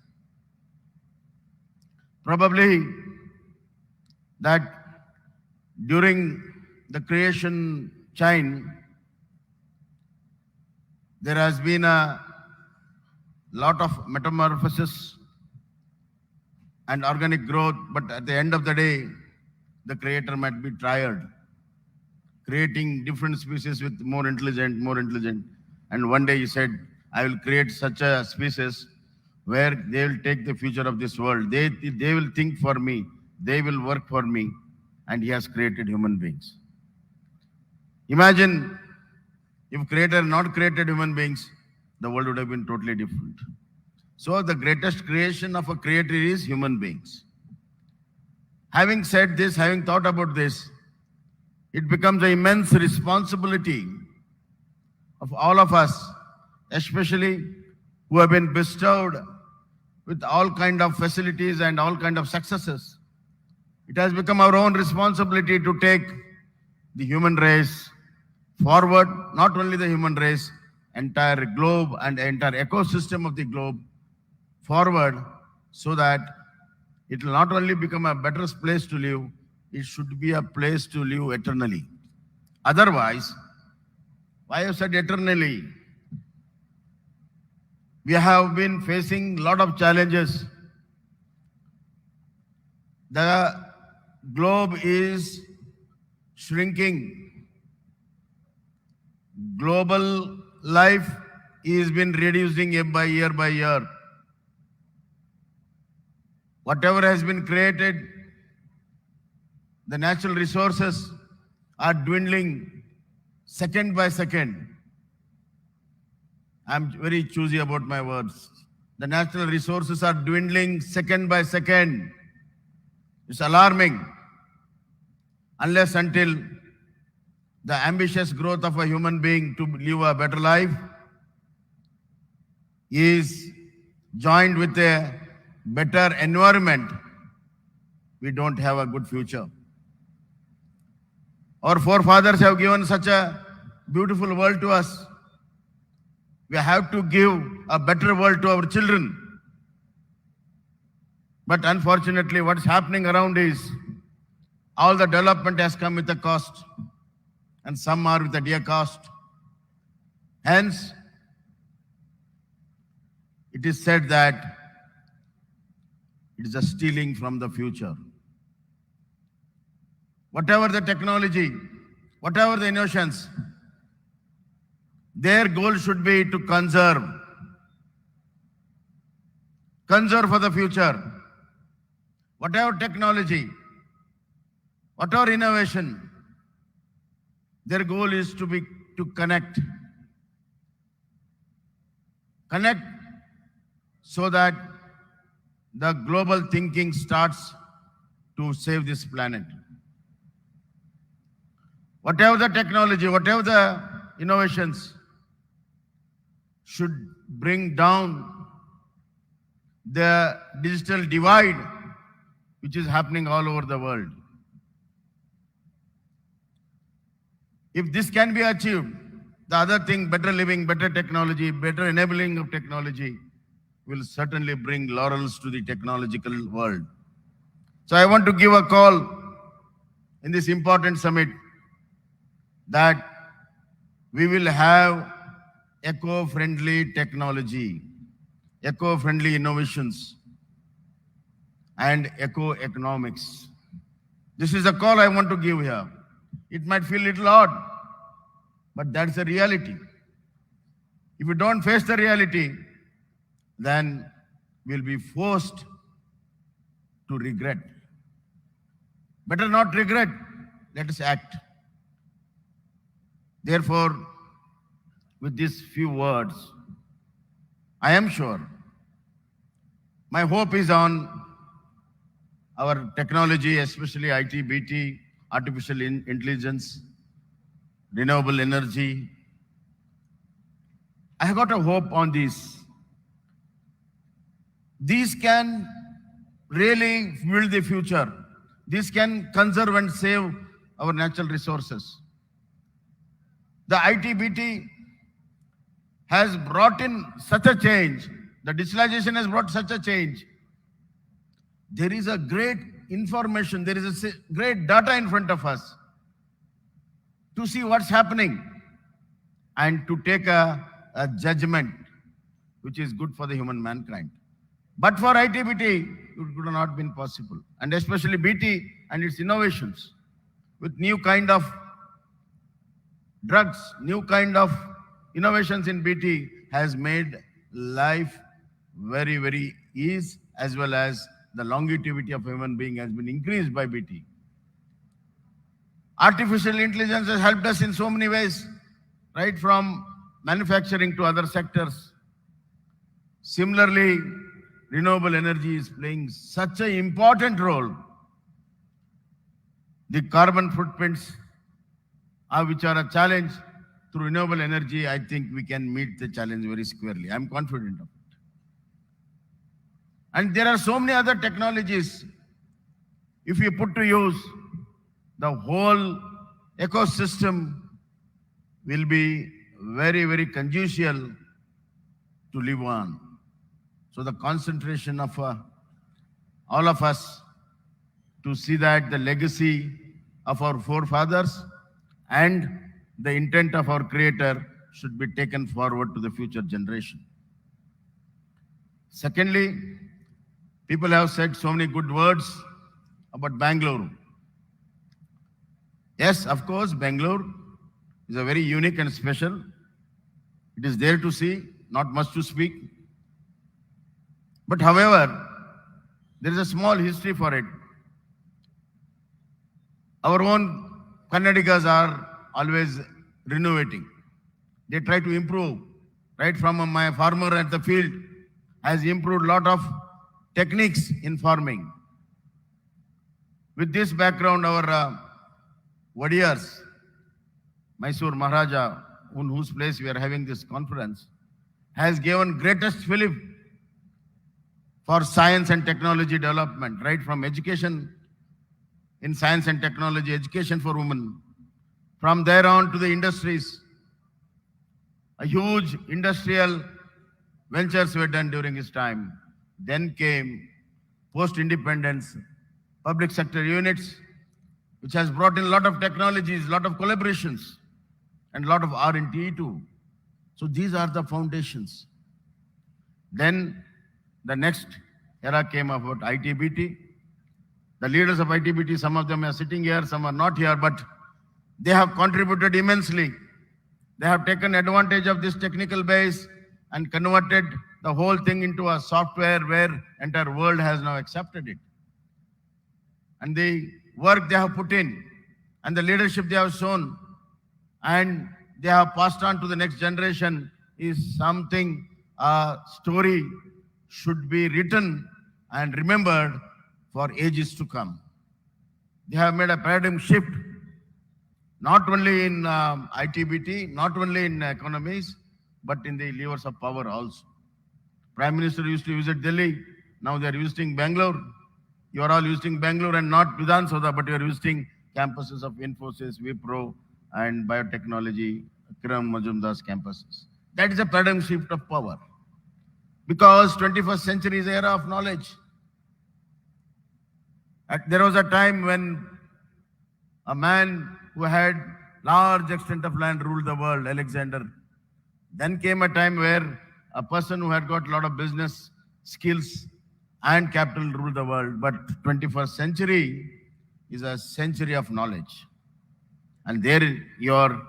Probably that during the creation chain, there has been a lot of metamorphosis and organic growth, but at the end of the day, the Creator might be tired, creating different species with more intelligent. And one day He said, I will create such a species where they will take the future of this world. They will think for me. They will work for me. And He has created human beings. Imagine if Creator had not created human beings, the world would have been totally different. So the greatest creation of a Creator is human beings. Having said this, having thought about this, it becomes an immense responsibility of all of us, especially who have been bestowed with all kind of facilities and all kind of successes. It has become our own responsibility to take the human race forward, not only the human race, entire globe and entire ecosystem of the globe forward, so that it will not only become a better place to live, it should be a place to live eternally. Otherwise, why I have said eternally? We have been facing a lot of challenges. The globe is shrinking. Global life is been reducing year by year. Whatever has been created, the natural resources are dwindling second by second. I'm very choosy about my words. The natural resources are dwindling second by second. It's alarming. Unless until the ambitious growth of a human being to live a better life is joined with a better environment, we don't have a good future. Our forefathers have given such a beautiful world to us. We have to give a better world to our children. But unfortunately, what's happening around is all the development has come with a cost, and some are with a dear cost. Hence, it is said that it is a stealing from the future. Whatever the technology, whatever the innovations, their goal should be to conserve for the future. Whatever technology, whatever innovation, their goal is to connect so that the global thinking starts to save this planet. Whatever the technology, whatever the innovations, should bring down the digital divide which is happening all over the world. If this can be achieved, the other thing, better living, better technology, better enabling of technology, will certainly bring laurels to the technological world. So I want to give a call in this important summit that we will have eco-friendly technology, eco-friendly innovations, and eco-economics. This is a call I want to give here. It might feel a little odd, but that's the reality. If we don't face the reality, then we'll be forced to regret. Better not regret, let us act. Therefore, with these few words, I am sure my hope is on our technology, especially IT, BT, artificial intelligence, renewable energy. I have got a hope on these. These can really build the future. These can conserve and save our natural resources. The ITBT has brought in such a change. The digitalization has brought such a change. There is a great information, there is a great data in front of us to see what's happening and to take a judgment which is good for the human mankind. But for ITBT, it would not have been possible. And especially BT and its innovations with new kind of drugs, new kind of innovations in BT has made life very, very easy, as well as the longevity of a human being has been increased by BT. Artificial intelligence has helped us in so many ways, right from manufacturing to other sectors. Similarly, renewable energy is playing such an important role. The carbon footprints, which are a challenge, through renewable energy, I think we can meet the challenge very squarely. I'm confident of it. And there are so many other technologies. If you put to use, the whole ecosystem will be very, very conducive to live on. So the concentration of all of us to see that the legacy of our forefathers and the intent of our Creator should be taken forward to the future generation. Secondly, people have said so many good words about Bangalore. Yes, of course, Bangalore is a very unique and special. It is there to see, not much to speak. But however, there is a small history for it. Our own Kannadigas are always renovating. They try to improve. Right from my farmer at the field has improved a lot of techniques in farming. With this background, our Wadiyars, Mysore Maharaja, in whose place we are having this conference, has given greatest fillip for science and technology development, right from education in science and technology, education for women. From there on to the industries, a huge industrial ventures were done during his time. Then came post-independence, public sector units, which has brought in a lot of technologies, a lot of collaborations, and a lot of R&D too. So these are the foundations. Then the next era came about ITBT. The leaders of ITBT, some of them are sitting here, some are not here, but they have contributed immensely. They have taken advantage of this technical base and converted the whole thing into a software where entire world has now accepted it. And the work they have put in and the leadership they have shown and they have passed on to the next generation is something, a story should be written and remembered for ages to come. They have made a paradigm shift, not only in ITBT, not only in economies, but in the levers of power also. Prime Minister used to visit Delhi, now they are visiting Bangalore. You are all visiting Bangalore and not Vidhan Soda, but you are visiting campuses of Infosys, Wipro, and biotechnology, Kiran Majumdar's campuses. That is a paradigm shift of power. Because 21st century is the era of knowledge. There was a time when a man who had large extent of land ruled the world, Alexander. Then came a time where a person who had got a lot of business skills and capital ruled the world. But 21st century is a century of knowledge. And there your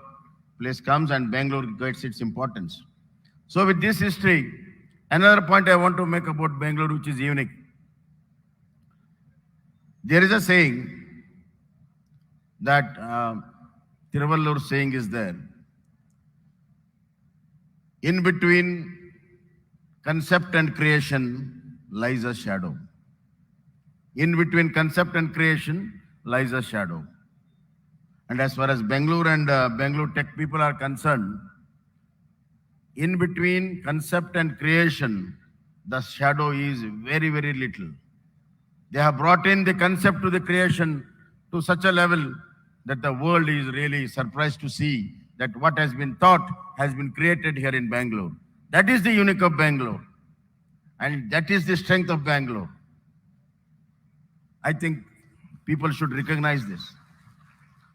place comes and Bangalore gets its importance. So with this history, another point I want to make about Bangalore, which is unique. There is a saying that Tiruvallur saying is there. In between concept and creation lies a shadow. In between concept and creation lies a shadow. And as far as Bangalore and Bangalore tech people are concerned, in between concept and creation, the shadow is very, very little. They have brought in the concept to the creation to such a level that the world is really surprised to see that what has been thought has been created here in Bangalore. That is the unique of Bangalore. And that is the strength of Bangalore. I think people should recognize this.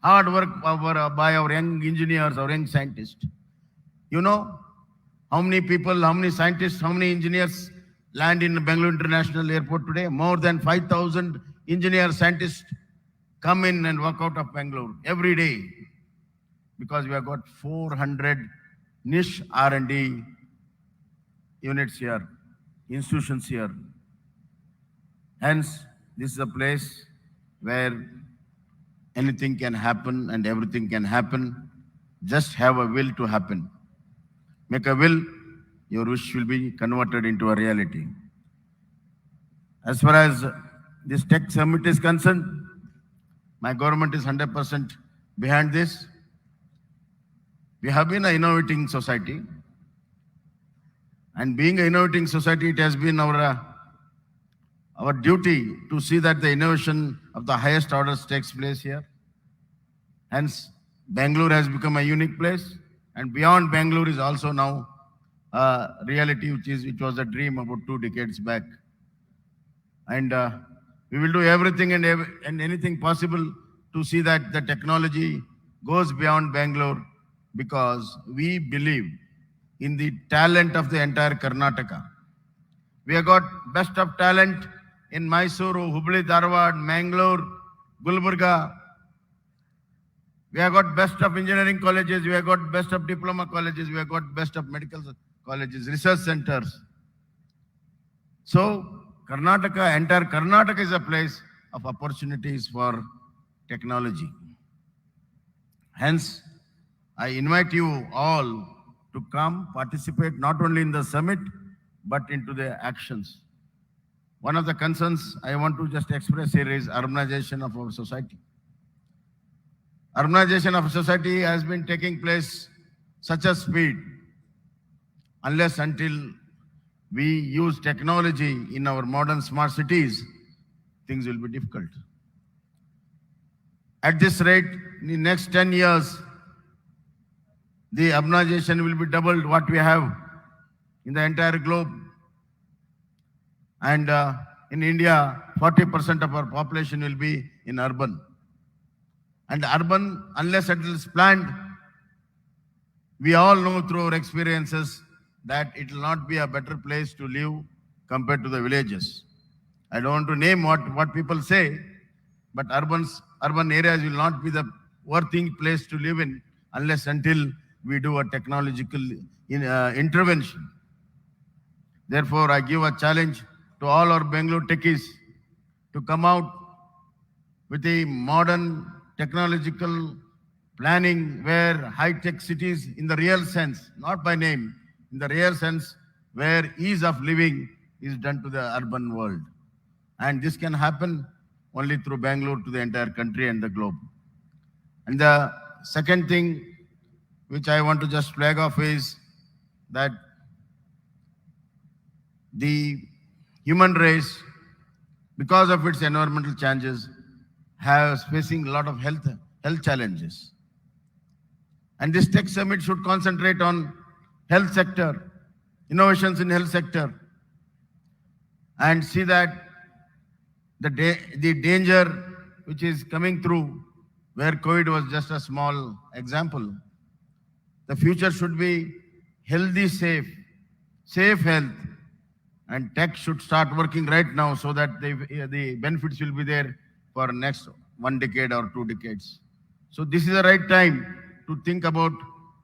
Hard work by our young engineers, our young scientists. You know how many people, how many scientists, how many engineers land in Bangalore International Airport today? More than 5,000 engineers, scientists come in and work out of Bangalore every day, because we have got 400 niche R&D units here, institutions here. Hence, this is a place where anything can happen and everything can happen. Just have a will to happen. Make a will, your wish will be converted into a reality. As far as this tech summit is concerned, my government is 100% behind this. We have been an innovating society. And being an innovating society, it has been our duty to see that the innovation of the highest orders takes place here. Hence, Bangalore has become a unique place. And beyond Bangalore is also now a reality, which was a dream about 2 decades back. And we will do everything and anything possible to see that the technology goes beyond Bangalore, because we believe in the talent of the entire Karnataka. We have got best of talent in Mysuru, Hubli, Dharwad, Mangalore, Gulbarga. We have got best of engineering colleges, we have got best of diploma colleges, we have got best of medical colleges, research centers. So Karnataka, entire Karnataka is a place of opportunities for technology. Hence, I invite you all to come participate not only in the summit, but into the actions. One of the concerns I want to just express here is urbanization of our society. Urbanization of society has been taking place such a speed. Unless until we use technology in our modern smart cities, things will be difficult. At this rate, in the next 10 years, the urbanization will be doubled what we have in the entire globe. And in India, 40% of our population will be in urban. And urban, unless it is planned, we all know through our experiences that it will not be a better place to live compared to the villages. I don't want to name what people say, but urban areas will not be the worthy place to live in unless until we do a technological intervention. Therefore, I give a challenge to all our Bangalore techies to come out with a modern technological planning where high-tech cities in the real sense, not by name, in the real sense where ease of living is done to the urban world. And this can happen only through Bangalore to the entire country and the globe. And the second thing which I want to just flag off is that the human race, because of its environmental changes, has facing a lot of health challenges. And this tech summit should concentrate on health sector, innovations in health sector, and see that the danger which is coming through, where COVID was just a small example. The future should be healthy, safe health, and tech should start working right now so that the benefits will be there for next 1 decade or 2 decades. So this is the right time to think about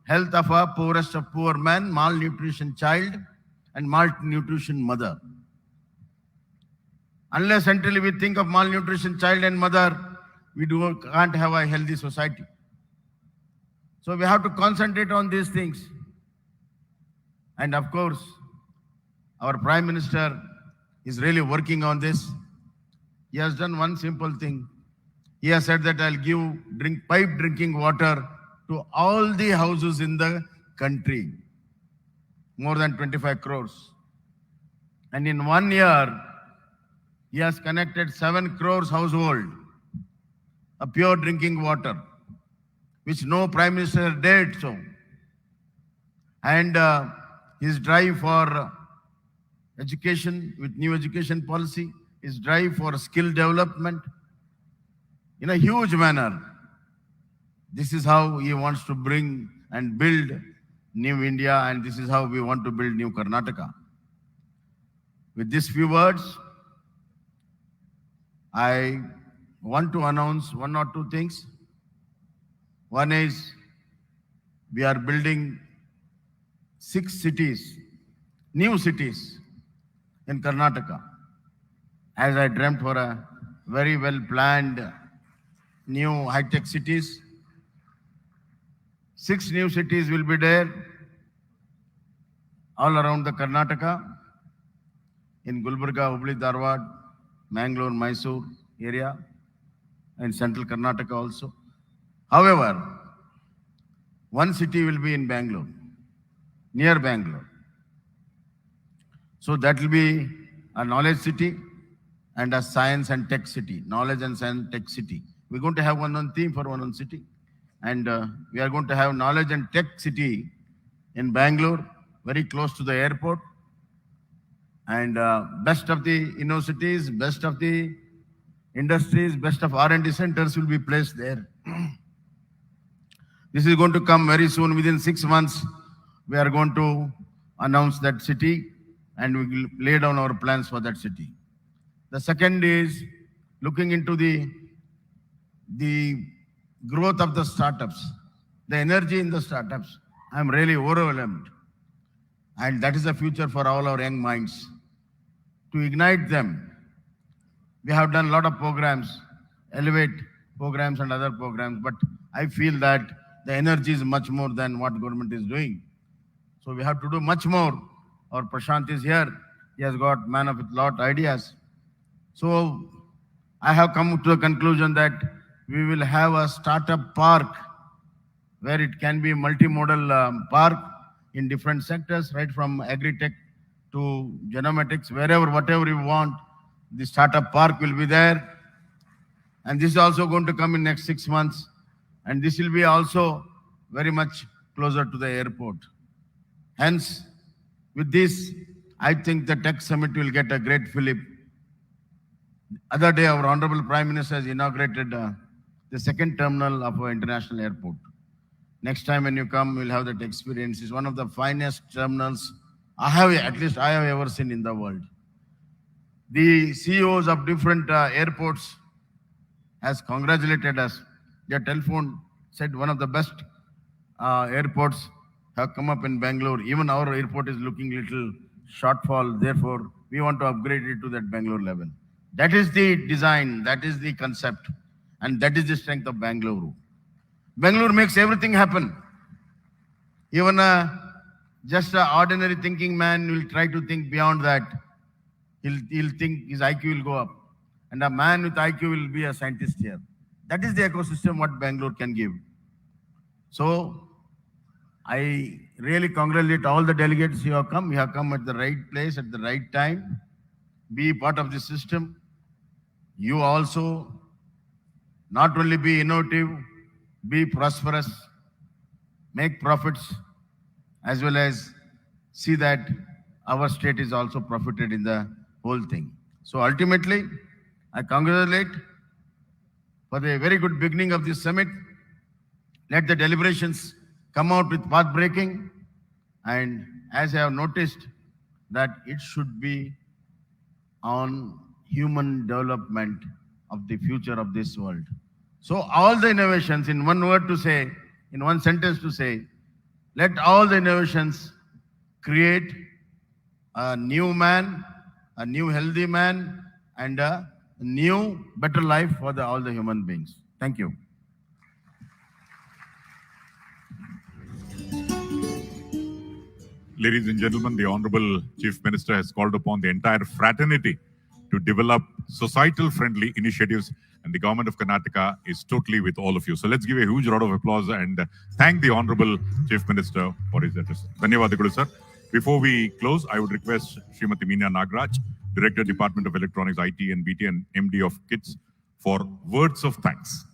health of a poorest of poor man, malnutrition child, and malnutrition mother. Unless until we think of malnutrition child and mother, we can't have a healthy society. So we have to concentrate on these things. And of course, our Prime Minister is really working on this. He has done one simple thing. He has said that I'll give pipe drinking water to all the houses in the country. More than 25 crores. And in 1 year, he has connected 7 crores household, a pure drinking water, which no prime minister did so. And his drive for education with new education policy, his drive for skill development in a huge manner. This is how he wants to bring and build new India, and this is how we want to build new Karnataka. With these few words, I want to announce 1 or 2 things. One is we are building 6 cities, new cities in Karnataka. As I dreamt for a very well planned new high-tech cities. 6 new cities will be there all around the Karnataka, in Gulbarga, Hubli, Dharwad, Mangalore, Mysore area, and central Karnataka also. However, 1 city will be in Bangalore, near Bangalore. So that will be a knowledge city and a science and tech city, knowledge and science tech city. We're going to have one theme for one city. And we are going to have knowledge and tech city in Bangalore, very close to the airport. And best of the universities, best of the industries, best of R&D centers will be placed there. This is going to come very soon. Within 6 months, we are going to announce that city and we will lay down our plans for that city. The second is looking into the growth of the startups, the energy in the startups. I'm really overwhelmed. And that is the future for all our young minds. To ignite them, we have done a lot of programs, Elevate programs and other programs, but I feel that the energy is much more than what government is doing. So we have to do much more. Our Prashant is here. He has got man of a lot ideas. So I have come to a conclusion that we will have a startup park where it can be a multimodal park in different sectors, right from agri-tech to genomics, wherever, whatever you want, the startup park will be there. And this is also going to come in next 6 months. And this will be also very much closer to the airport. Hence, with this, I think the tech summit will get a great fillip. Other day, our Honorable Prime Minister has inaugurated the second terminal of our international airport. Next time when you come, you'll have that experience. It's one of the finest terminals I have ever seen in the world. The CEOs of different airports has congratulated us. Their telephone said one of the best airports have come up in Bangalore. Even our airport is looking little shortfall. Therefore, we want to upgrade it to that Bangalore level. That is the design, that is the concept, and that is the strength of Bangalore. Bangalore makes everything happen. Even just an ordinary thinking man will try to think beyond that. He'll think his IQ will go up. And a man with IQ will be a scientist here. That is the ecosystem what Bangalore can give. So, I really congratulate all the delegates who have come. You have come at the right place, at the right time. Be part of the system. You also not only be innovative, be prosperous, make profits, as well as see that our state is also profited in the whole thing. So ultimately, I congratulate for the very good beginning of this summit. Let the deliberations come out with path breaking, and as I have noticed that it should be on human development of the future of this world. So all the innovations, in one word to say, in one sentence to say, let all the innovations create a new man, a new healthy man, and a new better life for all the human beings. Thank you. Ladies and gentlemen, the Honorable Chief Minister has called upon the entire fraternity to develop societal-friendly initiatives, and the government of Karnataka is totally with all of you. So let's give a huge round of applause and thank the Honorable Chief Minister for his address. Dhanyavadagalu, sir. Before we close, I would request Srimati Meena Nagraj, Director, Department of Electronics, IT and BT and MD of KITS, for words of thanks.